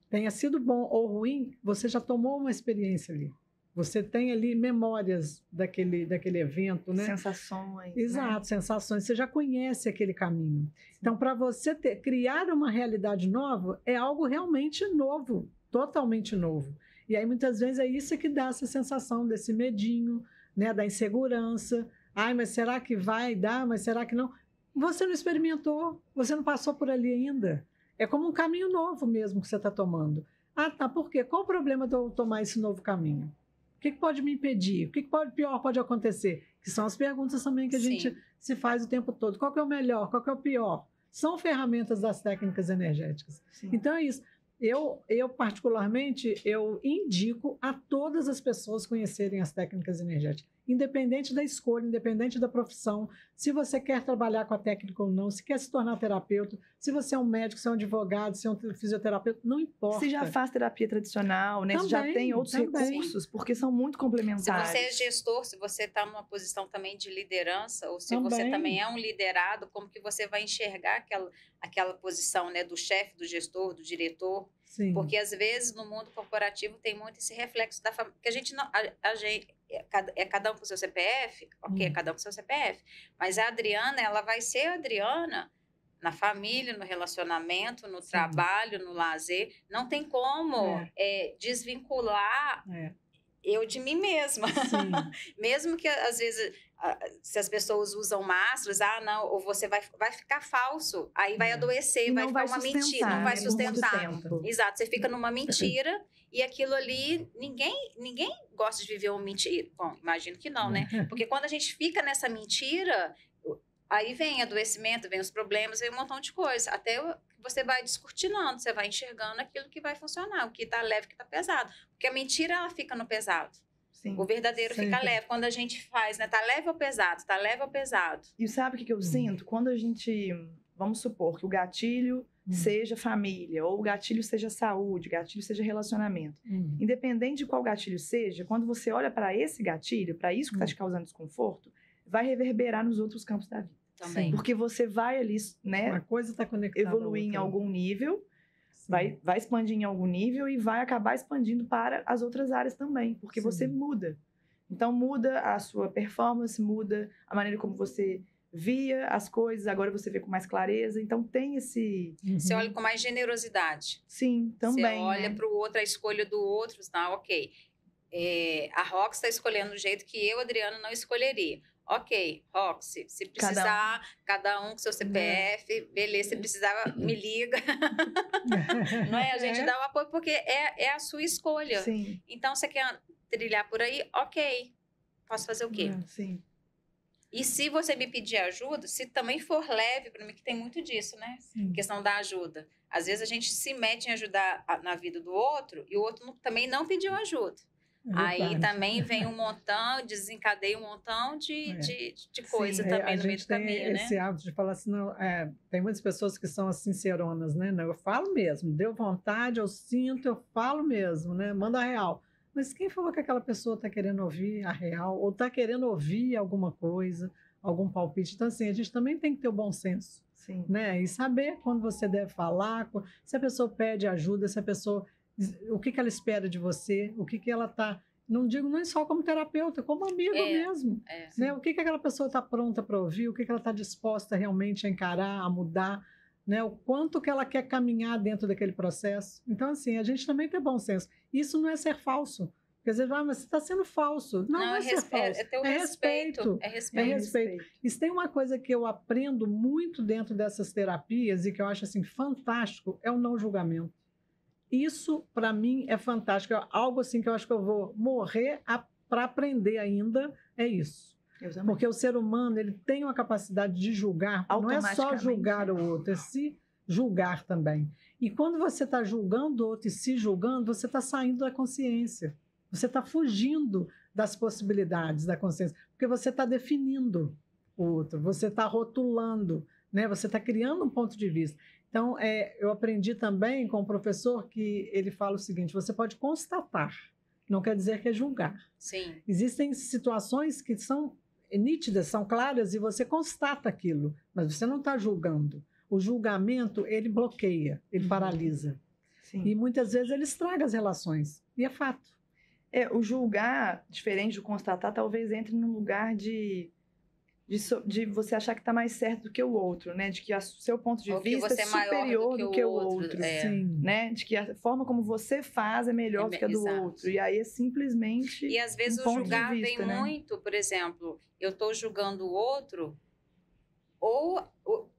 tenha sido bom ou ruim, você já tomou uma experiência ali. Você tem ali memórias daquele evento, né? Sensações. Exato, né? Sensações. Você já conhece aquele caminho. Então, para você criar uma realidade nova, é algo realmente novo, totalmente novo. E aí, muitas vezes, é isso que dá essa sensação desse medinho, né? Da insegurança. Ai, mas será que vai dar? Mas será que não? Você não experimentou, você não passou por ali ainda. É como um caminho novo mesmo que você está tomando. Ah, tá, por quê? Qual o problema de eu tomar esse novo caminho? O que pode me impedir? O que pior pode acontecer? Que são as perguntas também que a gente se faz o tempo todo. Qual que é o melhor? Qual que é o pior? São ferramentas das técnicas energéticas. Sim. Então, é isso. Eu particularmente, eu indico a todas as pessoas conhecerem as técnicas energéticas, independente da escolha, independente da profissão, se você quer trabalhar com a técnica ou não, se quer se tornar terapeuta, se você é um médico, se é um advogado, se é um fisioterapeuta, não importa. Se já faz terapia tradicional, né? Se já tem outros recursos, porque são muito complementares. Se você é gestor, se você está numa posição também de liderança, ou se você também é um liderado, como que você vai enxergar aquela posição, né, do chefe, do gestor, do diretor? Sim. Porque às vezes no mundo corporativo tem muito esse reflexo da família, que a gente não, cada um com seu CPF, ok, cada um com seu CPF, mas a Adriana, ela vai ser a Adriana na família, no relacionamento, no trabalho, no lazer, não tem como desvincular eu de mim mesma. Mesmo que às vezes, se as pessoas usam máscaras, não, ou você vai ficar falso, aí vai adoecer, vai ficar uma mentira, não vai sustentar. Exato, você fica numa mentira e aquilo ali, ninguém gosta de viver uma mentira. Bom, imagino que não, né? Porque quando a gente fica nessa mentira, aí vem adoecimento, vem os problemas, vem um montão de coisa. Até você vai descortinando, você vai enxergando aquilo que vai funcionar, o que tá leve, o que tá pesado. Porque a mentira, ela fica no pesado. Sim. O verdadeiro fica leve. Quando a gente faz, né? Tá leve ou pesado? Tá leve ou pesado? E sabe o que eu sinto? Quando a gente... Vamos supor que o gatilho seja família, ou o gatilho seja saúde, o gatilho seja relacionamento. Independente de qual gatilho seja, quando você olha para esse gatilho, para isso que está te causando desconforto, vai reverberar nos outros campos da vida. Também. Porque você vai ali, né? Uma coisa está conectada evoluir em algum nível, vai expandir em algum nível e vai acabar expandindo para as outras áreas também, porque você muda. Então, muda a sua performance, muda a maneira como você via as coisas, agora você vê com mais clareza. Então, tem esse... Você olha com mais generosidade. Sim, também. Você olha para o outro, a escolha do outro, ok. A Rox está escolhendo do jeito que eu, Adriana, não escolheria. Ok, Roxy, se precisar, cada um com seu CPF, beleza, se precisar, me liga. Não é? A gente dá o apoio porque é a sua escolha. Sim. Então, você quer trilhar por aí? Ok. Posso fazer o quê? Sim. E se você me pedir ajuda, se também for leve, para mim que tem muito disso, né? Sim. Questão da ajuda. Às vezes a gente se mete em ajudar na vida do outro e o outro também não pediu ajuda. Aí também vem um montão, desencadeia um montão de coisa também no meio do caminho, né? Esse hábito de falar assim, não, tem muitas pessoas que são sinceronas, né? Não, eu falo mesmo, deu vontade, eu sinto, eu falo mesmo, né? Manda a real. Mas quem falou que aquela pessoa está querendo ouvir a real ou está querendo ouvir alguma coisa, algum palpite? Então, assim, a gente também tem que ter o bom senso, né? E saber quando você deve falar, se a pessoa pede ajuda, se a pessoa... O que ela espera de você, o que ela está... Não digo nem só como terapeuta, como amiga mesmo. Né? O que aquela pessoa está pronta para ouvir, o que ela está disposta realmente a encarar, a mudar, né? O quanto que ela quer caminhar dentro daquele processo. Então, assim, a gente também tem bom senso. Isso não é ser falso. Quer dizer, mas você está sendo falso. Não é ser falso. É ter o respeito. É respeito. Isso tem uma coisa que eu aprendo muito dentro dessas terapias e que eu acho assim, fantástico, é o não julgamento. Isso, para mim, é fantástico. Algo assim que eu acho que eu vou morrer para aprender ainda, é isso. Porque o ser humano, ele tem uma capacidade de julgar, não é só julgar o outro, é se julgar também. E quando você está julgando o outro e se julgando, você está saindo da consciência. Você está fugindo das possibilidades da consciência, porque você está definindo o outro, você está rotulando, né? Você está criando um ponto de vista. Então, eu aprendi também com o professor que ele fala o seguinte, você pode constatar, não quer dizer que é julgar. Sim. Existem situações que são nítidas, são claras, e você constata aquilo, mas você não está julgando. O julgamento, ele bloqueia, ele paralisa. Sim. E muitas vezes ele estraga as relações, e é fato. O julgar, diferente do constatar, talvez entre num lugar de você achar que está mais certo do que o outro, né? De que o seu ponto de vista é superior do que o outro. Sim. Né? De que a forma como você faz é melhor do que a do outro. E aí é simplesmente E às vezes o julgar vem muito, por exemplo, eu estou julgando o outro, ou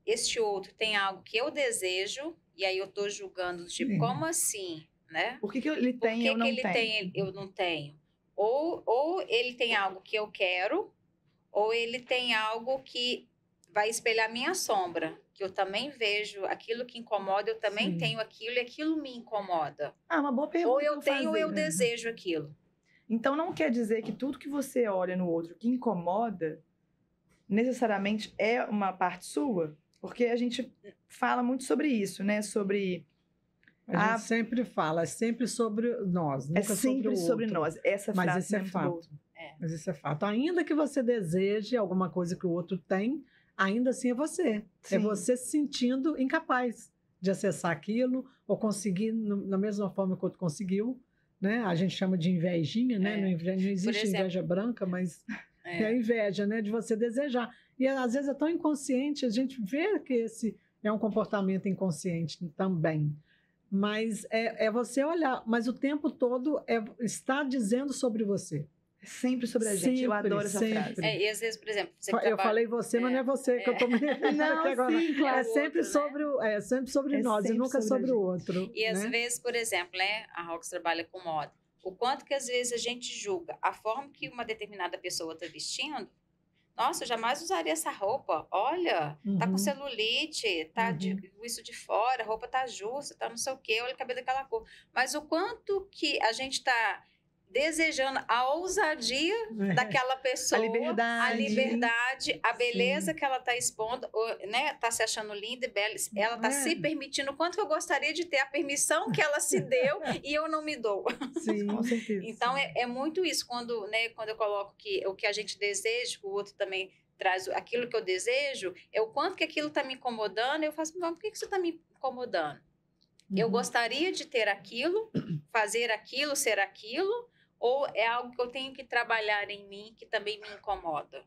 este outro tem algo que eu desejo, e aí eu estou julgando, tipo, como assim? Né? Por que ele tem e eu não tenho? Eu não tenho? Ou ele tem algo que eu quero, ou ele tem algo que vai espelhar minha sombra, que eu também vejo aquilo que incomoda, eu também Sim. tenho aquilo e aquilo me incomoda. Uma boa pergunta. Ou eu pra tenho ou fazer, eu né? desejo aquilo. Então não quer dizer que tudo que você olha no outro que incomoda necessariamente é uma parte sua, porque a gente fala muito sobre isso, né? Sobre A gente sempre fala, é sempre sobre nós, nunca é sempre sobre outro. nós. Essa Mas frase isso é muito fato. boa. Mas isso é fato. Ainda que você deseje alguma coisa que o outro tem, ainda assim é você. Sim. É você se sentindo incapaz de acessar aquilo ou conseguir na mesma forma que o outro conseguiu. Né? A gente chama de invejinha, né? Não existe inveja branca, mas é a inveja, né? De você desejar. E às vezes é tão inconsciente, a gente vê que esse é um comportamento inconsciente também. Mas é você olhar, mas o tempo todo está dizendo sobre você. É sempre sobre a gente. Eu adoro essa frase. E às vezes, por exemplo, você Eu falei você, mas não é você que eu estou me referindo aqui agora. Sim, claro. É sempre sobre nós e nunca sobre o outro. E às vezes, por exemplo, né, a Rox trabalha com moda. O quanto que às vezes a gente julga a forma que uma determinada pessoa está vestindo. Nossa, eu jamais usaria essa roupa. Olha, tá com celulite, tá isso de fora, a roupa tá justa, tá não sei o quê, olha o cabelo daquela cor. Mas o quanto que a gente tá desejando a ousadia daquela pessoa, a liberdade, a beleza Sim. que ela tá expondo, né? Tá se achando linda e bela, ela tá se permitindo o quanto que eu gostaria de ter a permissão que ela se deu e eu não me dou. Sim, com certeza. Então, é muito isso, quando eu coloco que o que a gente deseja, o outro também traz aquilo que eu desejo, é o quanto que aquilo tá me incomodando, eu faço, mas por que isso tá me incomodando? Eu gostaria de ter aquilo, fazer aquilo, ser aquilo, ou é algo que eu tenho que trabalhar em mim que também me incomoda?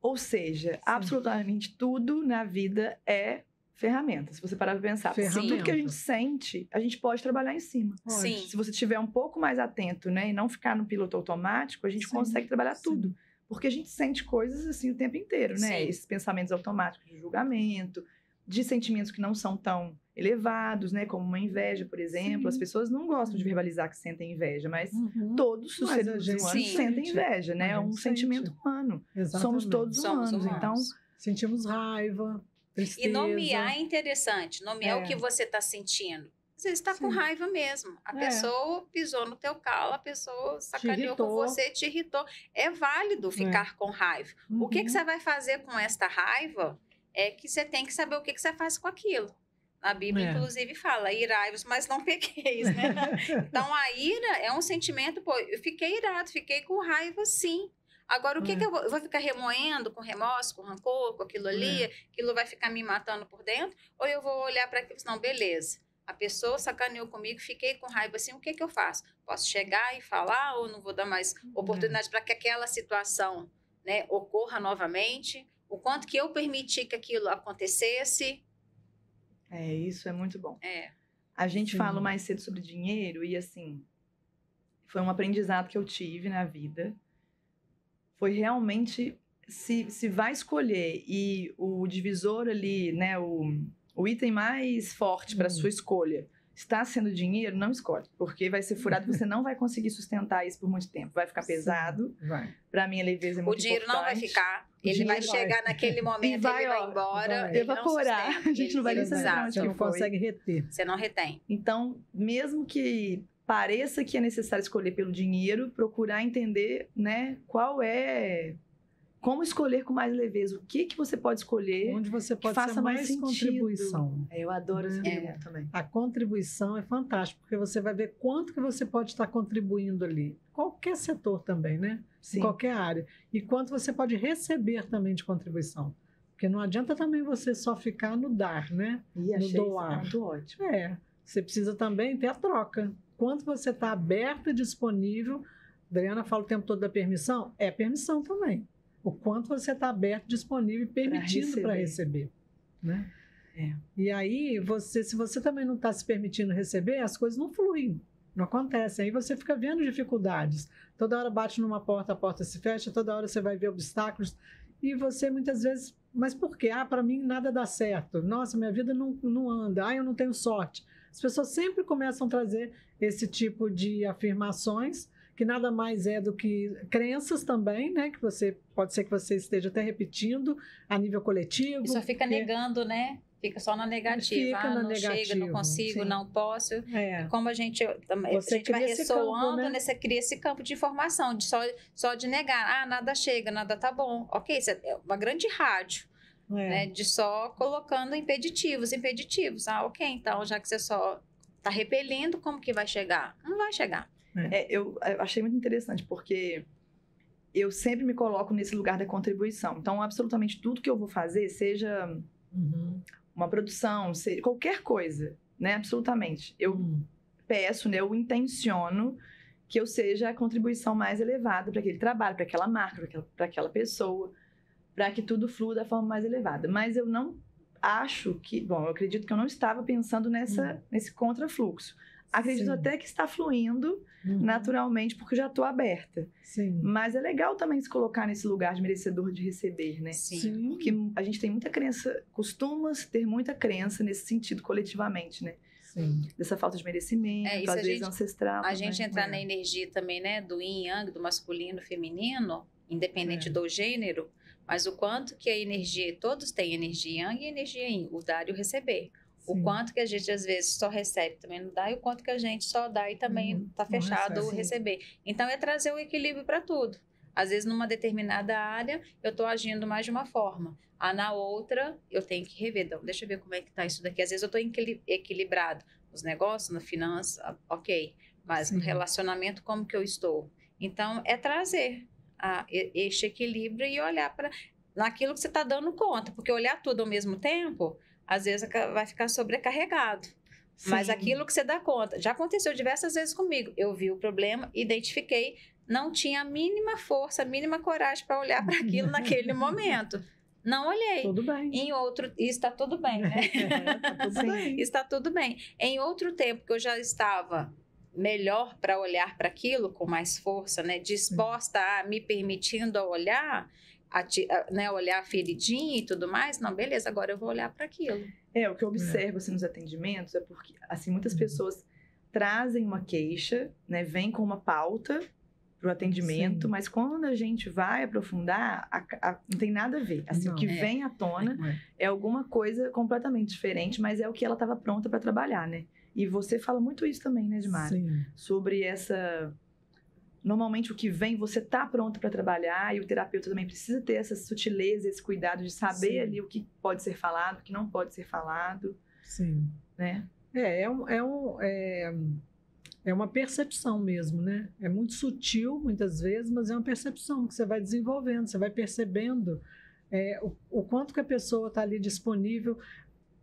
Ou seja, absolutamente tudo na vida é ferramenta. Se você parar para pensar, tudo que a gente sente, a gente pode trabalhar em cima. Sim. Se você estiver um pouco mais atento, né, e não ficar no piloto automático, a gente consegue trabalhar tudo. Porque a gente sente coisas assim o tempo inteiro, né? Esses pensamentos automáticos de julgamento, de sentimentos que não são tão elevados, né? Como uma inveja, por exemplo. As pessoas não gostam de verbalizar que sentem inveja, mas todos os seres humanos sentem inveja, né? É um sentimento humano. Exatamente. Somos todos humanos, então... Sentimos raiva, tristeza. E nomear é interessante. Nomear o que você está sentindo. Você está com raiva mesmo. A pessoa pisou no teu calo, a pessoa sacaneou com você, te irritou. É válido ficar com raiva. O que você vai fazer com esta raiva é que você tem que saber o que você faz com aquilo. A Bíblia, inclusive, fala, irai-vos, mas não pequeis, né? Então, a ira é um sentimento, eu fiquei irado, fiquei com raiva, sim. Agora, o que eu vou ficar remoendo com remorso, com rancor, com aquilo ali? Aquilo vai ficar me matando por dentro? Ou eu vou olhar para aquilo e não, beleza. A pessoa sacaneou comigo, fiquei com raiva assim, o que eu faço? Posso chegar e falar ou não vou dar mais oportunidade para que aquela situação, né, ocorra novamente? O quanto que eu permiti que aquilo acontecesse? Isso é muito bom. A gente falou mais cedo sobre dinheiro e, assim, foi um aprendizado que eu tive na vida. Foi realmente, se vai escolher e o divisor ali, né, o item mais forte para sua escolha está sendo dinheiro, não escolhe. Porque vai ser furado, você não vai conseguir sustentar isso por muito tempo. Vai ficar pesado. Para mim, a leveza é muito importante. O dinheiro não vai ficar. Ele vai chegar naquele momento, ele vai embora. Evaporar. A gente não vai nem saber onde você não consegue reter. Você não retém. Então, mesmo que pareça que é necessário escolher pelo dinheiro, procurar entender, né, como escolher com mais leveza, o que você pode escolher, onde você pode faça ser mais sentido. Contribuição. Eu adoro esse termo também. A contribuição é fantástica, porque você vai ver quanto que você pode estar contribuindo ali. Qualquer setor também, né? Sim. Em qualquer área. E quanto você pode receber também de contribuição. Porque não adianta também você só ficar no dar, né? No doar. Muito ótimo. Você precisa também ter a troca. Quanto você está aberto e disponível. A Adriana fala o tempo todo da permissão. É permissão também. O quanto você está aberto, disponível e permitindo para receber. Né? E aí, se você também não está se permitindo receber, as coisas não fluem, não acontecem. Aí você fica vendo dificuldades. Toda hora bate numa porta, a porta se fecha, toda hora você vai ver obstáculos. E você muitas vezes, mas por quê? Para mim nada dá certo. Nossa, minha vida não anda. Eu não tenho sorte. As pessoas sempre começam a trazer esse tipo de afirmações que nada mais é do que crenças também, né? Que pode ser que você esteja até repetindo a nível coletivo. E só fica negando, né? Fica só na negativa. Fica na não negativo, chega, não consigo, sim. não posso. É. Como a gente vai ressoando, né? Você cria esse campo de informação, só de negar. Nada chega, nada tá bom. Ok, isso é uma grande rádio. Né, de só colocando impeditivos. Ok, então já que você só está repelindo, como que vai chegar? Não vai chegar. Eu achei muito interessante, porque eu sempre me coloco nesse lugar da contribuição. Então, absolutamente tudo que eu vou fazer, seja uma produção, seja qualquer coisa, né? Absolutamente. Eu peço, né? Eu intenciono que eu seja a contribuição mais elevada para aquele trabalho, para aquela marca, para aquela pessoa, para que tudo flua da forma mais elevada. Mas eu não acho que... Bom, eu acredito que eu não estava pensando nesse contrafluxo. Acredito até que está fluindo naturalmente, porque eu já estou aberta. Sim. Mas é legal também se colocar nesse lugar de merecedor de receber, né? Sim. Porque a gente tem muita crença, costuma-se ter muita crença nesse sentido coletivamente, né? Sim. Dessa falta de merecimento, às vezes ancestral. A gente entrar na energia também, né? Do yin yang, do masculino, feminino, independente do gênero, mas o quanto que a energia, todos têm energia yang e energia yin, o dar e o receber. Sim. O quanto que a gente às vezes só recebe também não dá, e o quanto que a gente só dá e também está fechado o receber. Então é trazer o equilíbrio para tudo. Às vezes numa determinada área eu estou agindo mais de uma forma, na outra eu tenho que rever. Então, deixa eu ver como é que está isso daqui. Às vezes eu estou equilibrado nos negócios, na finança, ok, mas no relacionamento como que eu estou? Então é trazer este equilíbrio e olhar para naquilo que você está dando conta, porque olhar tudo ao mesmo tempo, às vezes vai ficar sobrecarregado. Sim. Mas aquilo que você dá conta, já aconteceu diversas vezes comigo, eu vi o problema, identifiquei, não tinha a mínima força, a mínima coragem para olhar para aquilo naquele momento. Não olhei. Tudo bem. Está tudo bem, né? Tá tudo bem. Está tudo bem. Em outro tempo que eu já estava melhor para olhar para aquilo com mais força, né? Disposta a me permitindo olhar, né? Olhar a feridinha e tudo mais, não, beleza, agora eu vou olhar para aquilo. O que eu observo assim, nos atendimentos é porque assim, muitas pessoas trazem uma queixa, né? Vêm com uma pauta para o atendimento, mas quando a gente vai aprofundar, não tem nada a ver. Assim, o que vem à tona é alguma coisa completamente diferente, mas é o que ela estava pronta para trabalhar, né? E você fala muito isso também, né, Edmara? Sim. Sobre normalmente o que vem, você tá pronto para trabalhar, e o terapeuta também precisa ter essa sutileza, esse cuidado de saber ali o que pode ser falado, o que não pode ser falado. Sim. Né? É uma percepção mesmo, né? É muito sutil, muitas vezes, mas é uma percepção que você vai desenvolvendo, você vai percebendo o quanto que a pessoa está ali disponível.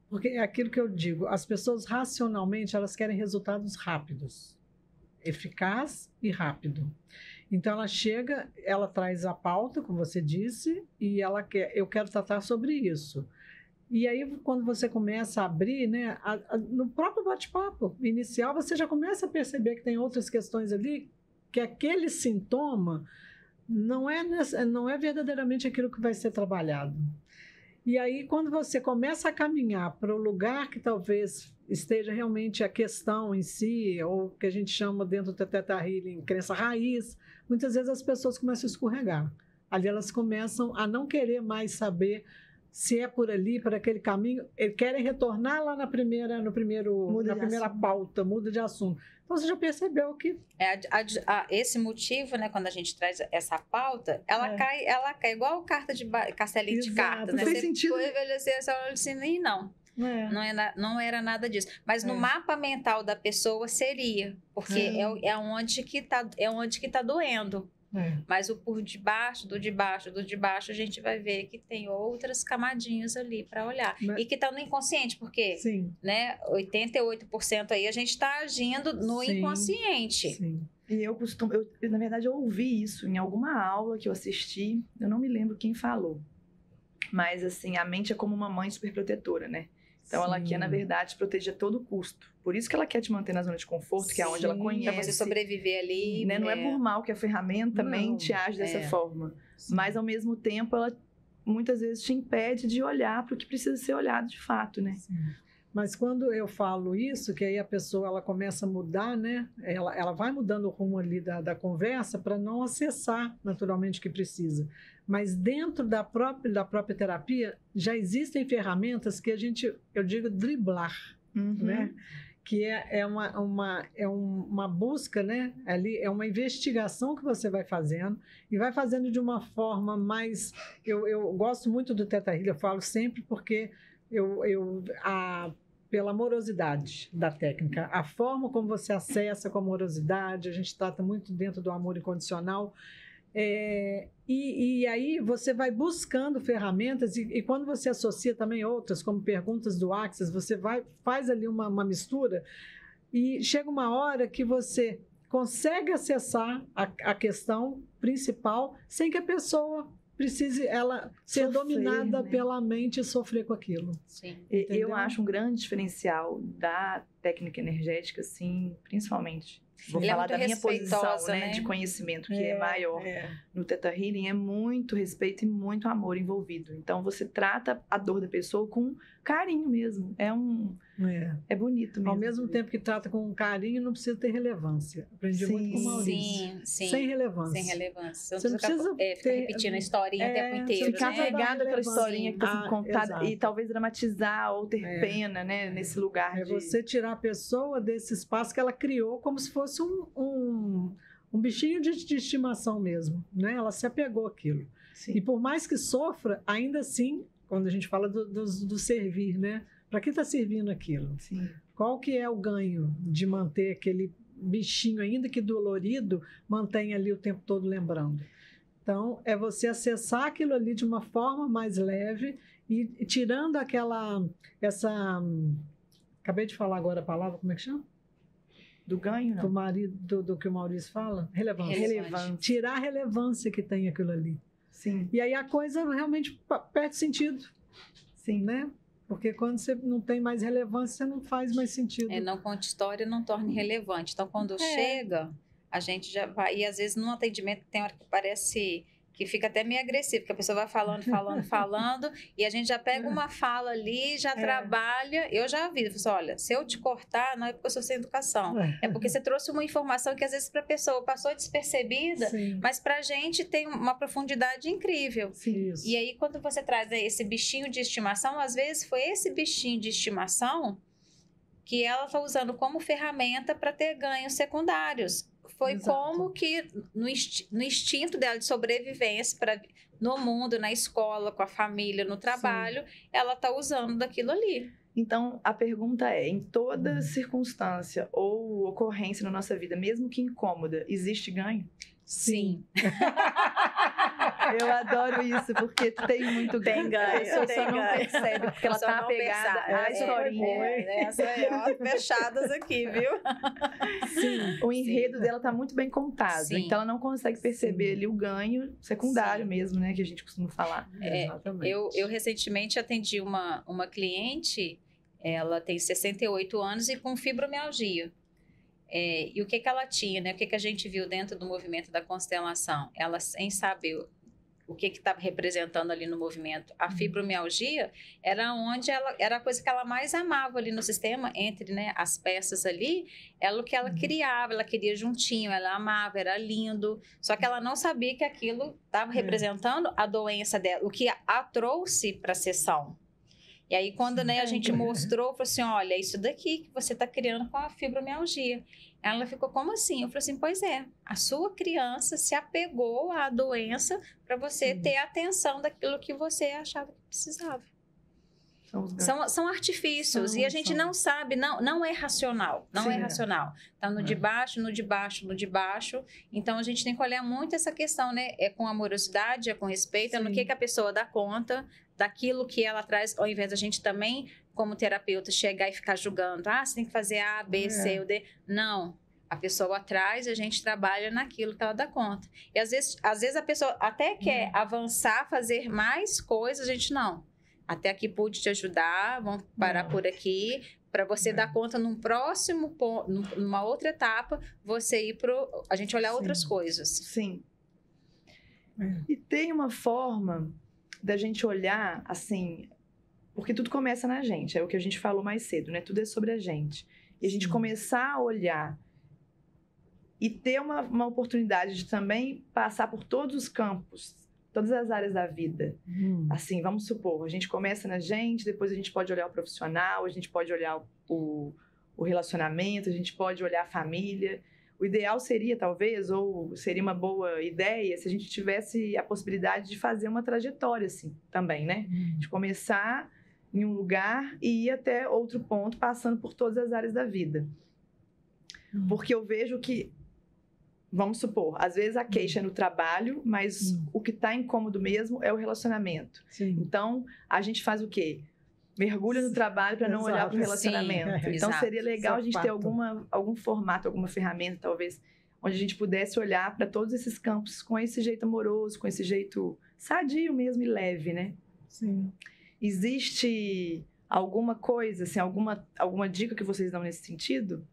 Porque é aquilo que eu digo, as pessoas racionalmente, elas querem resultados rápidos, eficaz e rápido. Então ela chega, ela traz a pauta, como você disse, e eu quero tratar sobre isso. E aí, quando você começa a abrir, né, no próprio bate-papo inicial, você já começa a perceber que tem outras questões ali, que aquele sintoma não é verdadeiramente aquilo que vai ser trabalhado. E aí, quando você começa a caminhar para o lugar que talvez esteja realmente a questão em si, ou que a gente chama dentro do Theta Healing, crença raiz, muitas vezes as pessoas começam a escorregar. Ali elas começam a não querer mais saber se é por ali, por aquele caminho, eles querem retornar lá na primeira pauta, muda de assunto. Então, você já percebeu que... esse motivo, né, quando a gente traz essa pauta, ela cai igual carta de castelinho de cartas, né? Faz sentido. Você envelhecer essa hora assim, e não era nada disso. Mas no mapa mental da pessoa seria, porque é onde que tá doendo. Mas o por debaixo, do debaixo, a gente vai ver que tem outras camadinhas ali para olhar. E que estão no inconsciente, porque né, 88% aí a gente está agindo no inconsciente. Sim. E na verdade, eu ouvi isso em alguma aula que eu assisti, eu não me lembro quem falou. Mas, assim, a mente é como uma mãe superprotetora, né? Então, ela quer, na verdade, proteger a todo custo. Por isso que ela quer te manter na zona de conforto, que é onde ela conhece. Para você sobreviver ali. Né? Não é por mal que a ferramenta mente age dessa forma. Sim. Mas, ao mesmo tempo, ela muitas vezes te impede de olhar para o que precisa ser olhado de fato, né? Sim. Mas quando eu falo isso, que aí a pessoa ela começa a mudar, né? Ela vai mudando o rumo ali da conversa para não acessar naturalmente o que precisa. Mas dentro da própria terapia, já existem ferramentas que eu digo, driblar, né? Que é uma busca, né? Ali é uma investigação que você vai fazendo e vai fazendo de uma forma mais... Eu gosto muito do Theta Healing, eu falo sempre porque pela amorosidade da técnica, a forma como você acessa com amorosidade, a gente trata muito dentro do amor incondicional, e aí você vai buscando ferramentas e quando você associa também outras, como perguntas do Access, você faz ali uma mistura e chega uma hora que você consegue acessar a questão principal sem que a pessoa precise ela ser dominada, né, pela mente e sofrer com aquilo. Sim. Eu acho um grande diferencial da técnica energética, assim, principalmente. Vou falar da minha posição, né, de conhecimento, que é maior no Theta Healing, é muito respeito e muito amor envolvido. Então, você trata a dor da pessoa com carinho mesmo. É bonito mesmo. Ao mesmo tempo que trata com carinho, não precisa ter relevância. Aprendi muito com o Maurício. Sim. Sem relevância. Sem relevância. Você não precisa ficar repetindo a historinha o tempo inteiro, ficar né? pegado pela historinha que está sendo contada exato. E talvez dramatizar ou ter pena, né, nesse lugar. Você tirar a pessoa desse espaço que ela criou como se fosse um bichinho de estimação mesmo, né? Ela se apegou àquilo. Sim. E por mais que sofra, ainda assim, quando a gente fala do servir, né? Para que está servindo aquilo? Sim. Qual que é o ganho de manter aquele bichinho, ainda que dolorido, mantém ali o tempo todo lembrando? Então, é você acessar aquilo ali de uma forma mais leve e tirando acabei de falar agora a palavra, como é que chama? Do ganho, não? Do que o Maurício fala? Relevância. Tirar a relevância que tem aquilo ali. Sim. E aí a coisa realmente perde sentido. Sim. Né? Porque quando você não tem mais relevância, você não faz mais sentido. Não conte história, não torne relevante. Então, quando chega, a gente já vai... E às vezes, no atendimento, tem hora que parece... que fica até meio agressivo, porque a pessoa vai falando, e a gente já pega uma fala ali, já trabalha. Eu já vi, eu falo, olha, se eu te cortar, não é porque eu sou sem educação, é porque você trouxe uma informação que às vezes para a pessoa passou despercebida, mas para a gente tem uma profundidade incrível. Sim. E aí, quando você traz esse bichinho de estimação, às vezes foi esse bichinho de estimação que ela está usando como ferramenta para ter ganhos secundários. Foi como que no instinto dela de sobrevivência no mundo, na escola, com a família, no trabalho, ela está usando daquilo ali. Então, a pergunta é, em toda circunstância ou ocorrência na nossa vida, mesmo que incômoda, existe ganho? Sim. Eu adoro isso, porque tem muito ganho. A pessoa só não percebe, porque ela tá apegada à historinha. Essa fechadas aqui, viu? Sim. O enredo dela tá muito bem contado. Sim. Então, ela não consegue perceber ali o ganho secundário mesmo, né? Que a gente costuma falar. Exatamente. Eu recentemente atendi uma cliente, ela tem 68 anos e com fibromialgia. E o que ela tinha, né? O que a gente viu dentro do movimento da constelação? Ela, sem saber o que estava representando ali no movimento, a fibromialgia era era a coisa que ela mais amava ali no sistema, entre, né, as peças ali, o que ela criava, ela queria juntinho, ela amava, era lindo, só que ela não sabia que aquilo estava representando a doença dela, o que a trouxe para a sessão. E aí, quando, né, a gente mostrou, falou assim, olha, isso daqui que você está criando com a fibromialgia. Ela ficou, como assim? Eu falei assim, pois é, a sua criança se apegou à doença para você ter atenção daquilo que você achava que precisava. São artifícios, e a gente não sabe, não é racional, é racional. Está no de baixo, no de baixo, no de baixo. Então, a gente tem que olhar muito essa questão, né? É com amorosidade, é com respeito, é no que a pessoa dá conta daquilo que ela traz, ao invés da gente também, como terapeuta, chegar e ficar julgando. Você tem que fazer A, B, C ou D. Não. A pessoa traz e a gente trabalha naquilo que ela dá conta. E às vezes a pessoa até quer avançar, fazer mais coisas, a gente não. Até aqui pude te ajudar, vamos parar por aqui, para você dar conta num próximo ponto, numa outra etapa, você ir a gente olhar outras coisas. Sim. E tem uma forma da gente olhar, assim, Porque tudo começa na gente, é o que a gente falou mais cedo, né? Tudo é sobre a gente. E a gente começar a olhar e ter uma oportunidade de também passar por todos os campos, todas as áreas da vida. Assim, vamos supor, a gente começa na gente, depois a gente pode olhar o profissional, a gente pode olhar o relacionamento, a gente pode olhar a família. O ideal seria, talvez, ou seria uma boa ideia, se a gente tivesse a possibilidade de fazer uma trajetória, assim, também, né? De começar em um lugar e ir até outro ponto, passando por todas as áreas da vida. Porque eu vejo que, vamos supor, às vezes a queixa é no trabalho, mas o que está incômodo mesmo é o relacionamento. Sim. Então, a gente faz o quê? Mergulha no trabalho para não olhar para o relacionamento. Sim, então, exato. seria legal a gente ter algum formato, alguma ferramenta, talvez, onde a gente pudesse olhar para todos esses campos com esse jeito amoroso, com esse jeito sadio mesmo e leve, né? Sim. Existe alguma coisa, assim, alguma dica que vocês dão nesse sentido?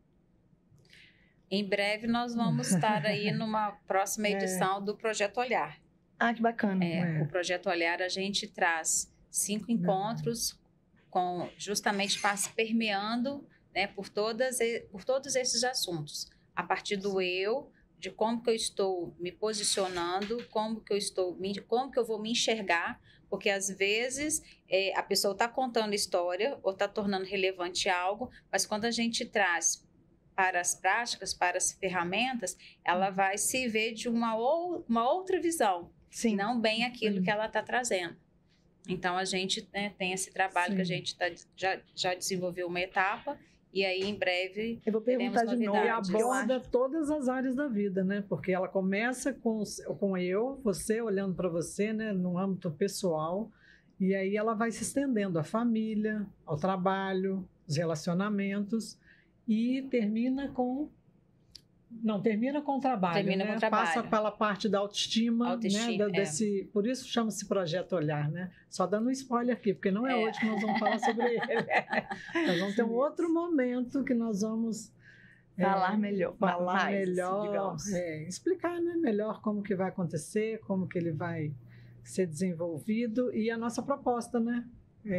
Em breve nós vamos estar aí numa próxima edição do Projeto Olhar. Ah, que bacana. O Projeto Olhar, a gente traz 5 encontros justamente permeando, né, por todos esses assuntos. A partir do eu, de como que eu estou me posicionando, como que eu vou me enxergar, porque às vezes a pessoa está contando história ou está tornando relevante algo, mas quando a gente traz para as práticas, para as ferramentas, ela vai se ver de uma outra visão, Sim. não bem aquilo que ela está trazendo. Então, a gente, né, tem esse trabalho que a gente já desenvolveu uma etapa, e aí, em breve, eu vou perguntar de novo. E aborda todas as áreas da vida, né? Porque ela começa com você olhando para você, né, no âmbito pessoal, e aí ela vai se estendendo à família, ao trabalho, os relacionamentos, e termina com o trabalho, termina né? com o trabalho. Passa pela parte da autoestima, né? Por isso chama-se Projeto Olhar, né? Só dando um spoiler aqui, porque não é hoje que nós vamos falar sobre ele. Nós vamos ter um outro momento que nós vamos falar melhor, explicar, né, melhor como que vai acontecer, como que ele vai ser desenvolvido e a nossa proposta, né?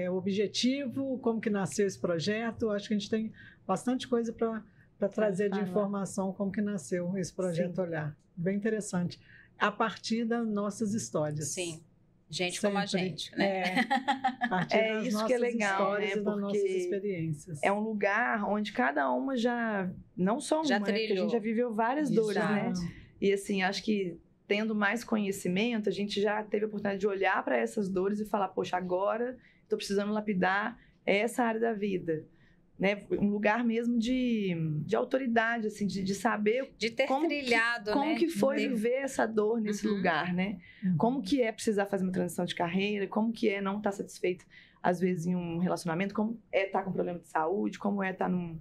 O objetivo, como que nasceu esse projeto. Acho que a gente tem bastante coisa para trazer de informação como que nasceu esse Projeto Olhar. Bem interessante. A partir das nossas histórias. Sim. Gente como a gente, né? A partir das isso nossas que é legal, histórias né? e das nossas experiências. É um lugar onde cada uma não só uma, né? Porque a gente já viveu várias dores, né? E assim, acho que tendo mais conhecimento, a gente já teve a oportunidade de olhar para essas dores e falar, poxa, agora estou precisando lapidar essa área da vida. Né, um lugar mesmo de autoridade, assim, de saber de ter trilhado, como que foi viver essa dor nesse lugar, né? Como que é precisar fazer uma transição de carreira, como que é não estar satisfeito, às vezes, em um relacionamento, como é estar com problema de saúde, como é estar num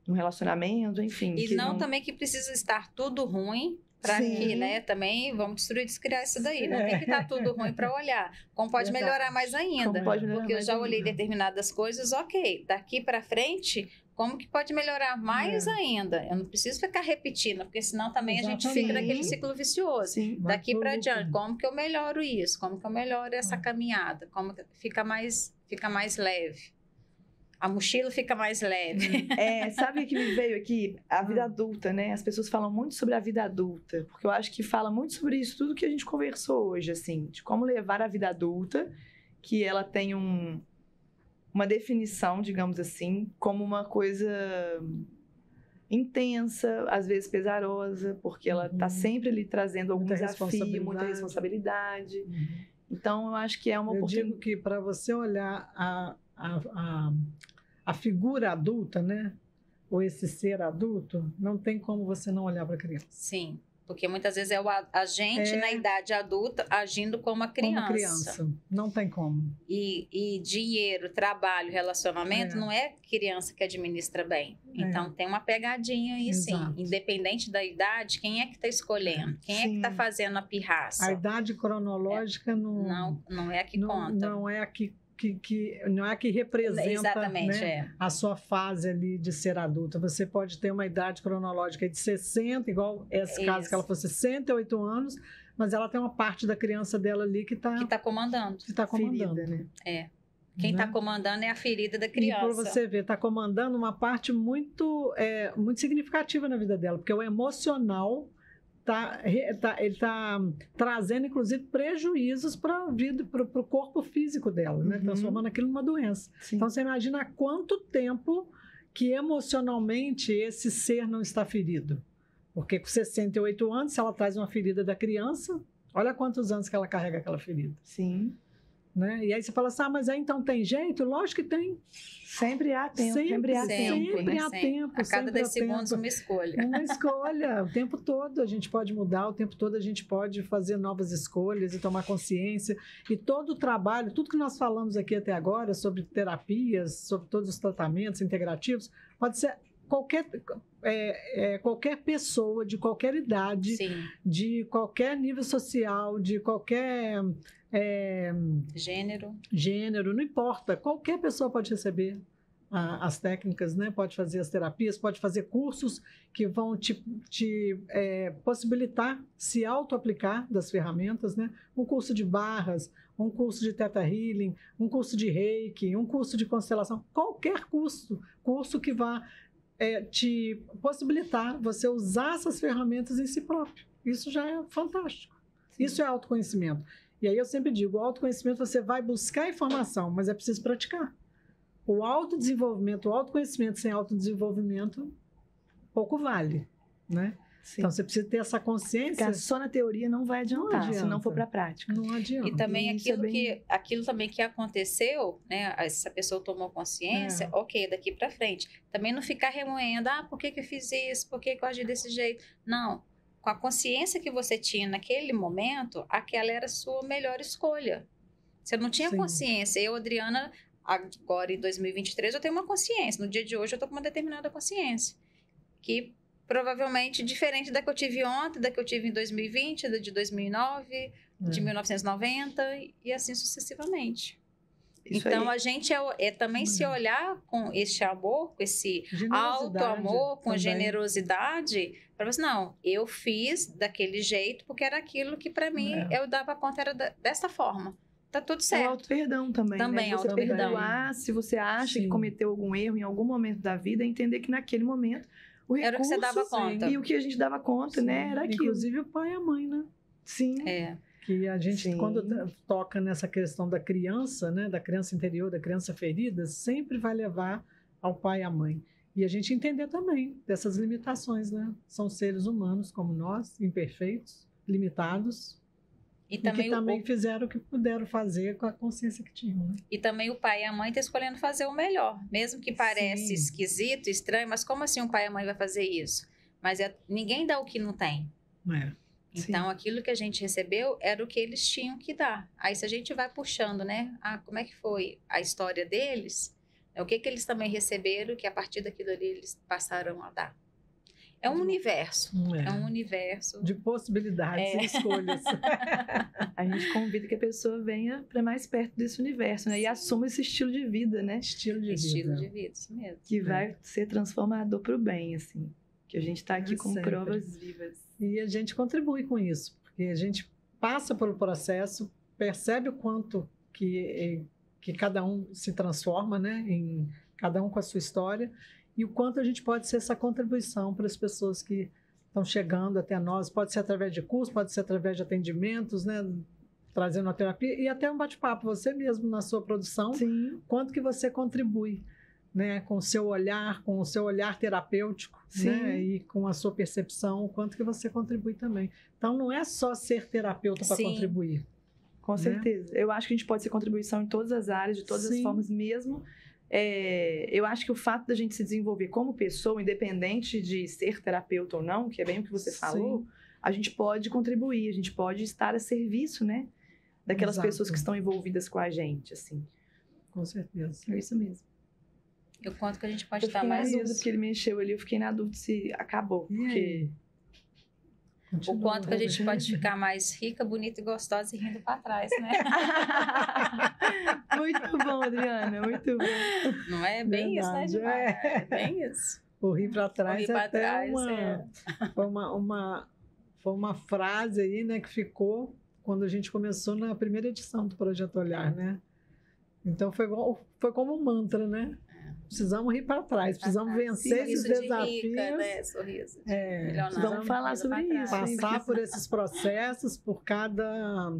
relacionamento, enfim. E também que precisa estar tudo ruim, para que, né, também vamos descriar isso daí. Não tem que estar tudo ruim para olhar. Como pode melhorar mais ainda. Porque eu já olhei determinadas coisas, ok, daqui para frente, como que pode melhorar mais ainda? Eu não preciso ficar repetindo, porque senão também a gente fica naquele ciclo vicioso. Daqui para adiante, como que eu melhoro isso? Como que eu melhoro essa caminhada? Como que fica mais leve? A mochila fica mais leve. Sabe o que me veio aqui? A vida adulta, né? As pessoas falam muito sobre a vida adulta, porque eu acho que fala muito sobre isso, tudo que a gente conversou hoje, assim, de como levar a vida adulta, que ela tem uma definição, digamos assim, como uma coisa intensa, às vezes pesarosa, porque ela está sempre ali trazendo algum desafio, muita responsabilidade. Então, eu acho que é uma oportunidade. Eu digo que para você olhar a figura adulta, né? Ou esse ser adulto, não tem como você não olhar para a criança. Sim, porque muitas vezes é a gente na idade adulta agindo como a criança. Como criança, não tem como. E dinheiro, trabalho, relacionamento, não é criança que administra bem. Então tem uma pegadinha aí, sim. Independente da idade, quem é que está escolhendo? Quem é que está fazendo a pirraça? A idade cronológica não é a que conta. Não é a que não é a que representa, né, a sua fase ali de ser adulta. Você pode ter uma idade cronológica de 60, igual esse caso que ela fosse 68 anos, mas ela tem uma parte da criança dela ali que está comandando. Que está comandando. Ferida, né? Quem está né? comandando é a ferida da E criança. para você ver, está comandando uma parte muito, muito significativa na vida dela, porque o emocional ele está trazendo, inclusive, prejuízos para a vida, para o corpo físico dela, né? Uhum. Transformando aquilo numa doença. Sim. Então, você imagina há quanto tempo que emocionalmente esse ser não está ferido. Porque com 68 anos, se ela traz uma ferida da criança, olha quantos anos que ela carrega aquela ferida. Sim. Né? E aí você fala assim, mas aí então tem jeito? Lógico que tem. Sempre há tempo, sempre há tempo. Sempre há Sempre. tempo. A cada sempre 10 há segundos, tempo. uma escolha. Uma escolha. O tempo todo a gente pode mudar, o tempo todo a gente pode fazer novas escolhas e tomar consciência. E todo o trabalho, tudo que nós falamos aqui até agora sobre terapias, sobre todos os tratamentos integrativos, pode ser qualquer pessoa de qualquer idade, Sim. de qualquer nível social, de qualquer Gênero. não importa. Qualquer pessoa pode receber as técnicas, né? Pode fazer as terapias, pode fazer cursos que vão te possibilitar se auto-aplicar das ferramentas, né? Um curso de barras, um curso de Theta Healing, um curso de Reiki, um curso de constelação, qualquer curso que vá te possibilitar você usar essas ferramentas em si próprio. Isso já é fantástico. Sim. Isso é autoconhecimento. E aí eu sempre digo, o autoconhecimento você vai buscar informação, mas é preciso praticar. O autodesenvolvimento, o autoconhecimento sem autodesenvolvimento, pouco vale, né? Sim. Então você precisa ter essa consciência. Ficar só na teoria não vai adiantar, se não for para a prática. Não adianta. E também aquilo também que aconteceu, né? Essa pessoa tomou consciência, ok, daqui para frente. Também não ficar remoendo, por que eu fiz isso? Por que eu agi desse jeito? Não. Com a consciência que você tinha naquele momento, aquela era a sua melhor escolha. Você não tinha consciência. Eu, Adriana, agora em 2023, eu tenho uma consciência. No dia de hoje, eu estou com uma determinada consciência. Que provavelmente diferente da que eu tive ontem, da que eu tive em 2020, da de 2009, de 1990 e assim sucessivamente. Isso então, a gente também se olhar com esse amor, com esse auto-amor, com generosidade, para você, não, eu fiz daquele jeito porque era aquilo que para mim eu dava conta, era dessa forma. Tá tudo certo. É o auto-perdão também, né? Você perdoar, se você acha que cometeu algum erro em algum momento da vida, entender que naquele momento o recurso era o que você dava conta. E o que a gente dava conta, né? Era aquilo. Inclusive o pai e a mãe, né? Sim. Que a gente, quando toca nessa questão da criança, né, da criança interior, da criança ferida, sempre vai levar ao pai e à mãe. E a gente entender também dessas limitações, né? São seres humanos como nós, imperfeitos, limitados, e que também fizeram o que puderam fazer com a consciência que tinham. Né? E também o pai e a mãe estão escolhendo fazer o melhor, mesmo que pareça esquisito, estranho, mas como assim o pai e a mãe vai fazer isso? Mas ninguém dá o que não tem. Então, aquilo que a gente recebeu era o que eles tinham que dar. Aí, se a gente vai puxando, né? Como é que foi a história deles? O que eles também receberam que a partir daquilo ali eles passaram a dar. É um universo. É um universo. De possibilidades e escolhas. A gente convida que a pessoa venha para mais perto desse universo, né? E assuma esse estilo de vida, né? Estilo de vida, isso mesmo. Que vai ser transformador para o bem, assim. Que a gente está aqui com provas vivas. E a gente contribui com isso, porque a gente passa pelo processo, percebe o quanto que cada um se transforma, né? Em cada um com a sua história, e o quanto a gente pode ser essa contribuição para as pessoas que estão chegando até nós. Pode ser através de cursos, pode ser através de atendimentos, né? Trazendo a terapia e até um bate-papo, você mesmo na sua produção, quanto que você contribui, né? Com o seu olhar terapêutico, né? E com a sua percepção, o quanto que você contribui também. Então, não é só ser terapeuta para contribuir. Com certeza. Eu acho que a gente pode ser contribuição em todas as áreas, de todas as formas mesmo. Eu acho que o fato da gente se desenvolver como pessoa, independente de ser terapeuta ou não, que é bem o que você falou, a gente pode contribuir, a gente pode estar a serviço, né? Daquelas pessoas que estão envolvidas com a gente, assim. Com certeza. É isso mesmo. E o quanto que a gente pode estar mais... Porque ele mexeu ali, eu fiquei na dúvida se acabou. Porque... O quanto que a gente pode ficar mais rica, bonita e gostosa e rindo para trás, né? Muito bom, Adriana, muito bom. Não é bem isso, né, Edmar? É bem isso. O rir para trás é até foi uma frase aí, né, que ficou quando a gente começou na primeira edição do Projeto Olhar, né? Então foi como um mantra, né? Precisamos ir para trás, precisamos vencer esses desafios. Rica, né? Sorriso. Vamos falar sobre isso. Passar por esses processos, por cada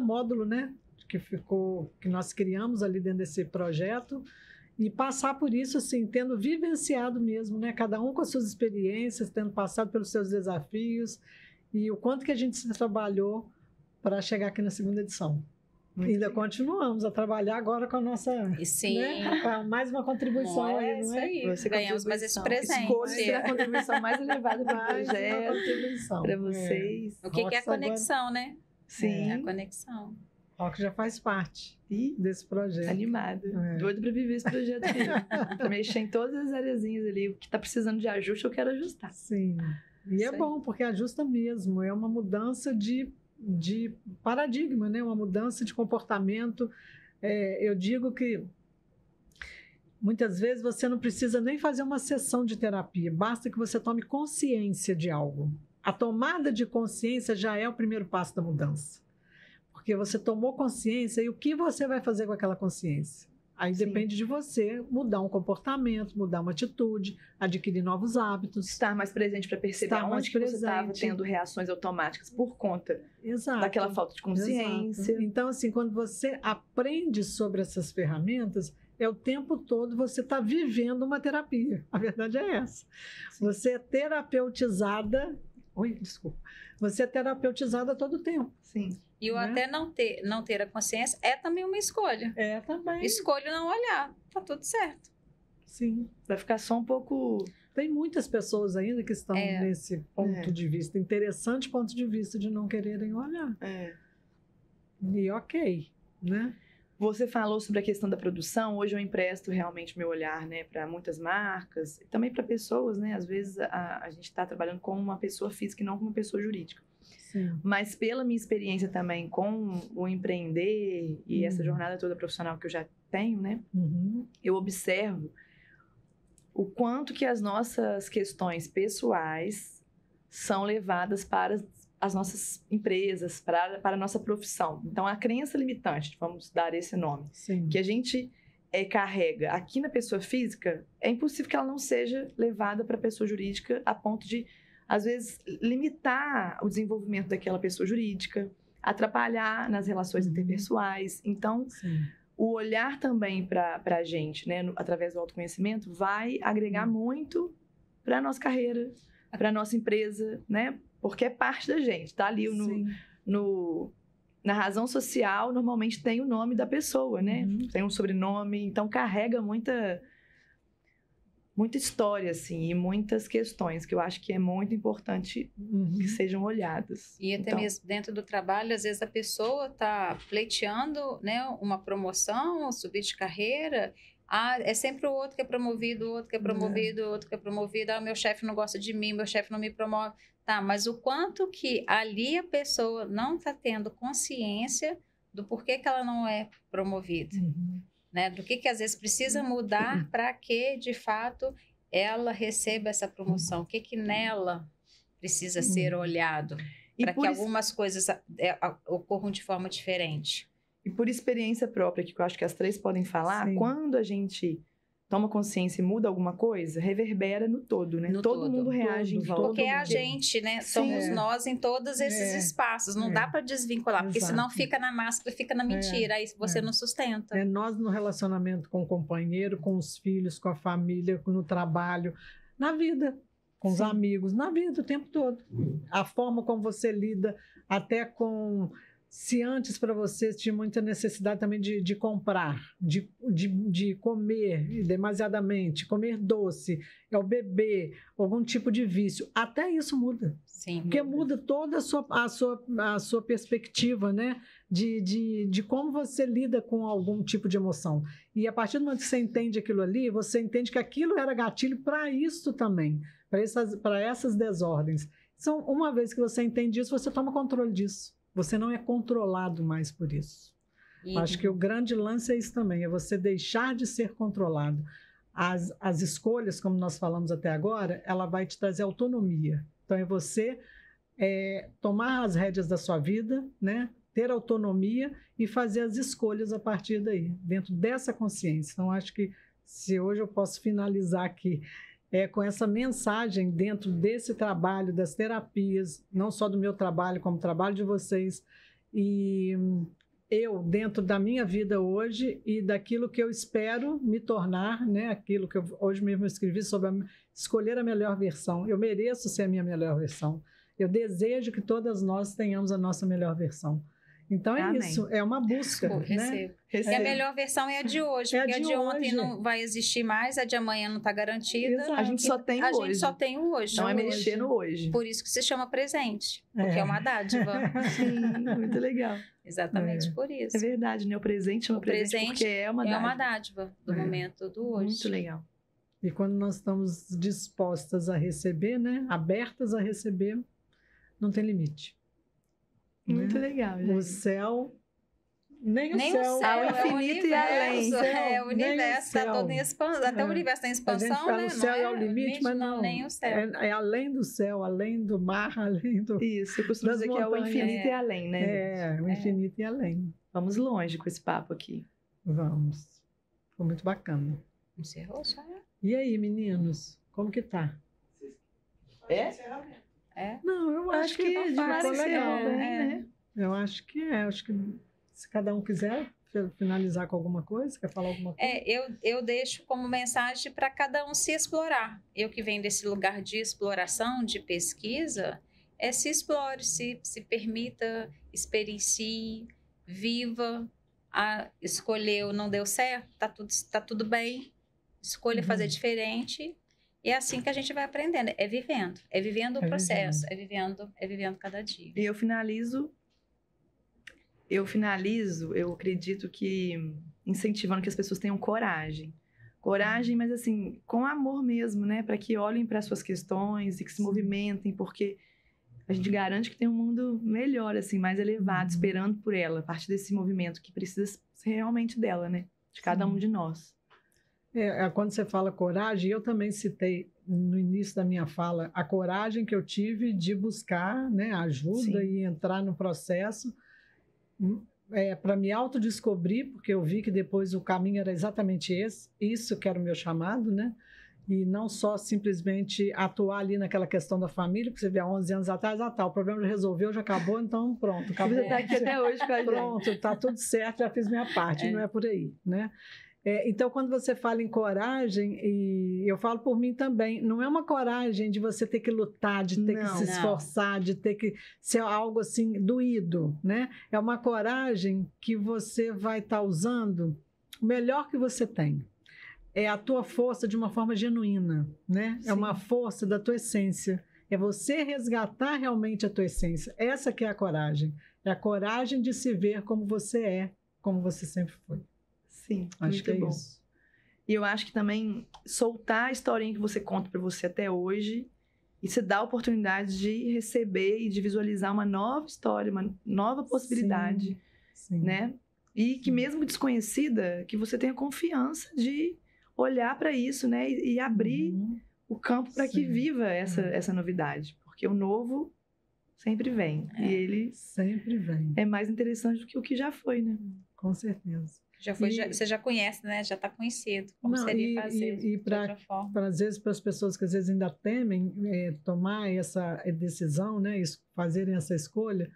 módulo, né? Que nós criamos ali dentro desse projeto. E passar por isso, assim, tendo vivenciado mesmo, né? Cada um com as suas experiências, tendo passado pelos seus desafios. E o quanto que a gente se trabalhou para chegar aqui na segunda edição. Ainda continuamos a trabalhar agora com a nossa... Sim. Né, mais uma contribuição aí, não é? Isso aí. Ganhamos mais esse presente. Escolha a contribuição mais elevada para o projeto, para vocês. O que é a conexão, né? Sim. A conexão. O que já faz parte desse projeto. Animada. Doido para viver esse projeto aqui. Mexer em todas as areazinhas ali. O que está precisando de ajuste, eu quero ajustar. Sim. E isso é bom, porque ajusta mesmo. É uma mudança de paradigma, né? Uma mudança de comportamento. Eu digo que muitas vezes você não precisa nem fazer uma sessão de terapia, basta que você tome consciência de algo. A tomada de consciência já é o primeiro passo da mudança, porque você tomou consciência e o que você vai fazer com aquela consciência? Aí depende de você mudar um comportamento, mudar uma atitude, adquirir novos hábitos. Estar mais presente para perceber onde que você estava tendo reações automáticas por conta daquela falta de consciência. Exato. Então, assim, quando você aprende sobre essas ferramentas, o tempo todo você está vivendo uma terapia. A verdade é essa. Sim. Você é terapeutizada... Você é terapeutizada todo o tempo. Sim. E o até não ter a consciência é também uma escolha. Também. Escolho não olhar, tá tudo certo. Sim. Vai ficar só um pouco... Tem muitas pessoas ainda que estão nesse ponto de vista, interessante ponto de vista de não quererem olhar. E ok, né? Você falou sobre a questão da produção. Hoje eu empresto realmente meu olhar, né, para muitas marcas, também para pessoas, né? Às vezes a gente está trabalhando com uma pessoa física e não com uma pessoa jurídica. Sim. Mas pela minha experiência também com o empreender e essa jornada toda profissional que eu já tenho, né? Eu observo o quanto que as nossas questões pessoais são levadas para as nossas empresas, para a nossa profissão. Então, a crença limitante, vamos dar esse nome, que a gente carrega aqui na pessoa física, é impossível que ela não seja levada para a pessoa jurídica a ponto de, às vezes, limitar o desenvolvimento daquela pessoa jurídica, atrapalhar nas relações interpessoais. Então, o olhar também para a gente, né, através do autoconhecimento, vai agregar muito para a nossa carreira, para a nossa empresa, né? Porque é parte da gente, tá ali na razão social, normalmente tem o nome da pessoa, né? Tem um sobrenome, então carrega muita história, assim, e muitas questões que eu acho que é muito importante que sejam olhadas. E até mesmo dentro do trabalho, às vezes a pessoa está pleiteando, né, uma promoção, subir de carreira. É sempre o outro que é promovido, o outro que é promovido, o outro que é promovido. O meu chefe não gosta de mim, meu chefe não me promove. Tá, mas o quanto que ali a pessoa não está tendo consciência do porquê que ela não é promovida, né? Do que às vezes precisa mudar para que, de fato, ela receba essa promoção. O que nela precisa ser olhado para que algumas coisas ocorram de forma diferente. E por experiência própria, que eu acho que as três podem falar, quando a gente toma consciência e muda alguma coisa, reverbera no todo, né? Todo mundo reage em volta. Porque é a gente, né? Somos nós em todos esses espaços. Não dá para desvincular, porque senão fica na máscara, fica na mentira, aí você não sustenta. Nós no relacionamento com o companheiro, com os filhos, com a família, no trabalho, na vida, com os amigos, na vida o tempo todo. A forma como você lida até com... Se antes para você tinha muita necessidade também de comprar, de comer demasiadamente, comer doce, beber, algum tipo de vício, até isso muda. Sim. Porque muda toda a sua perspectiva, né? De como você lida com algum tipo de emoção. E a partir do momento que você entende aquilo ali, você entende que aquilo era gatilho para isso também, para essas desordens. Então, uma vez que você entende isso, você toma controle disso. Você não é controlado mais por isso. Acho que o grande lance é isso também, é você deixar de ser controlado. As escolhas, como nós falamos até agora, ela vai te trazer autonomia. Então, é você tomar as rédeas da sua vida, né? ter autonomia e fazer as escolhas a partir daí, dentro dessa consciência. Então, acho que se hoje eu posso finalizar aqui com essa mensagem dentro desse trabalho, das terapias, não só do meu trabalho, como trabalho de vocês, e eu, dentro da minha vida hoje e daquilo que eu espero me tornar, né? Aquilo que eu hoje mesmo escrevi sobre escolher a melhor versão. Eu mereço ser a minha melhor versão. Eu desejo que todas nós tenhamos a nossa melhor versão. Então, Amém. Isso, é uma busca. Recebo. Né? E a melhor versão é a de hoje, porque a de ontem hoje. não vai existir mais, a de amanhã não está garantida. Exato. A gente só tem a hoje. gente só tem o hoje. Não é hoje. mexer no hoje. Por isso que se chama presente, porque é uma dádiva. Sim, muito legal. Exatamente por isso. É verdade, né? O presente chama O presente presente porque é uma dádiva. É uma dádiva do momento do hoje. Muito legal. E quando nós estamos dispostas a receber, né? Abertas a receber, não tem limite. Muito né? legal, O gente. céu, nem o Nem céu. o céu, Ao é o infinito e além. universo. É, o Nem o universo está céu. todo em expansão. Até o universo está em A gente expansão, fala né? o céu é o limite, mas não. Nem o céu. É além do céu, além do mar, além do... Isso, eu costumo Das dizer que é o montanhas. infinito e além, né? gente? o infinito e além. Vamos longe com esse papo aqui. Vamos. Foi muito bacana. Encerrou já? E aí, meninos? Como que tá? É? É? Não, eu acho que de ficou pareceu legal. bem, É. né? Eu acho que Acho que se cada um quiser finalizar com alguma coisa, quer falar alguma coisa? Eu deixo como mensagem para cada um se explorar. Eu que venho desse lugar de exploração, de pesquisa, se explore, se permita, experiencie, viva. Escolheu, não deu certo, tá tudo bem. Escolha fazer diferente. E é assim que a gente vai aprendendo. É vivendo o processo, é vivendo cada dia. E eu finalizo, eu acredito que incentivando que as pessoas tenham coragem. Coragem, mas assim, com amor mesmo, né? Para que olhem para suas questões e que se movimentem, porque a gente garante que tem um mundo melhor, assim, mais elevado, esperando por ela, a partir desse movimento que precisa ser realmente dela, né? De cada um de nós. Quando você fala coragem, eu também citei no início da minha fala a coragem que eu tive de buscar, né, ajuda Sim. e entrar no processo para me autodescobrir, porque eu vi que depois o caminho era exatamente isso que era o meu chamado, né? E não só simplesmente atuar ali naquela questão da família, porque você vê há 11 anos atrás, o problema já resolveu, já acabou, então pronto, acabou. Você está aqui até hoje com a gente. Pronto, está tudo certo, já fiz minha parte, não é por aí, né? Então, quando você fala em coragem, e eu falo por mim também, não é uma coragem de você ter que lutar, de ter que se esforçar, de ter que ser algo assim doído, né? É uma coragem que você vai estar usando o melhor que você tem. É a tua força de uma forma genuína, né? Sim. É uma força da tua essência. É você resgatar realmente a tua essência. Essa que é a coragem. É a coragem de se ver como você é, como você sempre foi. Sim, Acho muito que é bom. isso. E eu acho que também soltar a historinha que você conta pra você até hoje e se dar a oportunidade de receber e de visualizar uma nova história, uma nova possibilidade, Sim. né? E que mesmo desconhecida, que você tenha confiança de olhar para isso, né? E abrir o campo para que Sim. viva essa novidade. Porque o novo sempre vem. E ele sempre vem. é mais interessante do que o que já foi, né? Com certeza. Você já conhece, né? Já está conhecido. Como seria fazer de outra forma. Às vezes, para as pessoas que às vezes ainda temem tomar essa decisão, né? Fazerem essa escolha,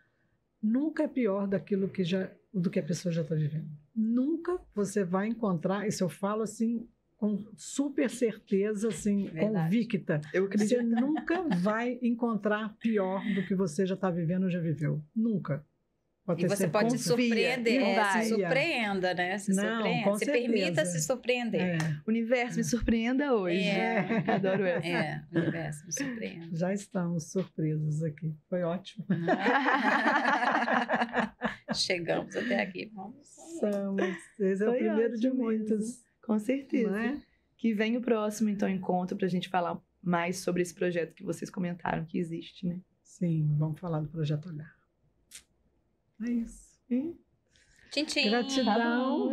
nunca é pior do que a pessoa já está vivendo. Nunca você vai encontrar, isso eu falo assim, com super certeza, assim, convicta. Eu acredito. Você nunca vai encontrar pior do que você já está vivendo ou já viveu. Nunca. E você pode se surpreender, se surpreenda, né? Se permita se surpreender. O universo me surpreenda hoje. Adoro essa. O universo me surpreenda. Já estamos surpresos aqui. Foi ótimo. Chegamos até aqui. Esse é o primeiro de muitos. Com certeza. Não é? Que vem o próximo, então, encontro para a gente falar mais sobre esse projeto que vocês comentaram que existe, né? Sim, vamos falar do Projeto Olhar. É isso. Tchim, tchim. Gratidão.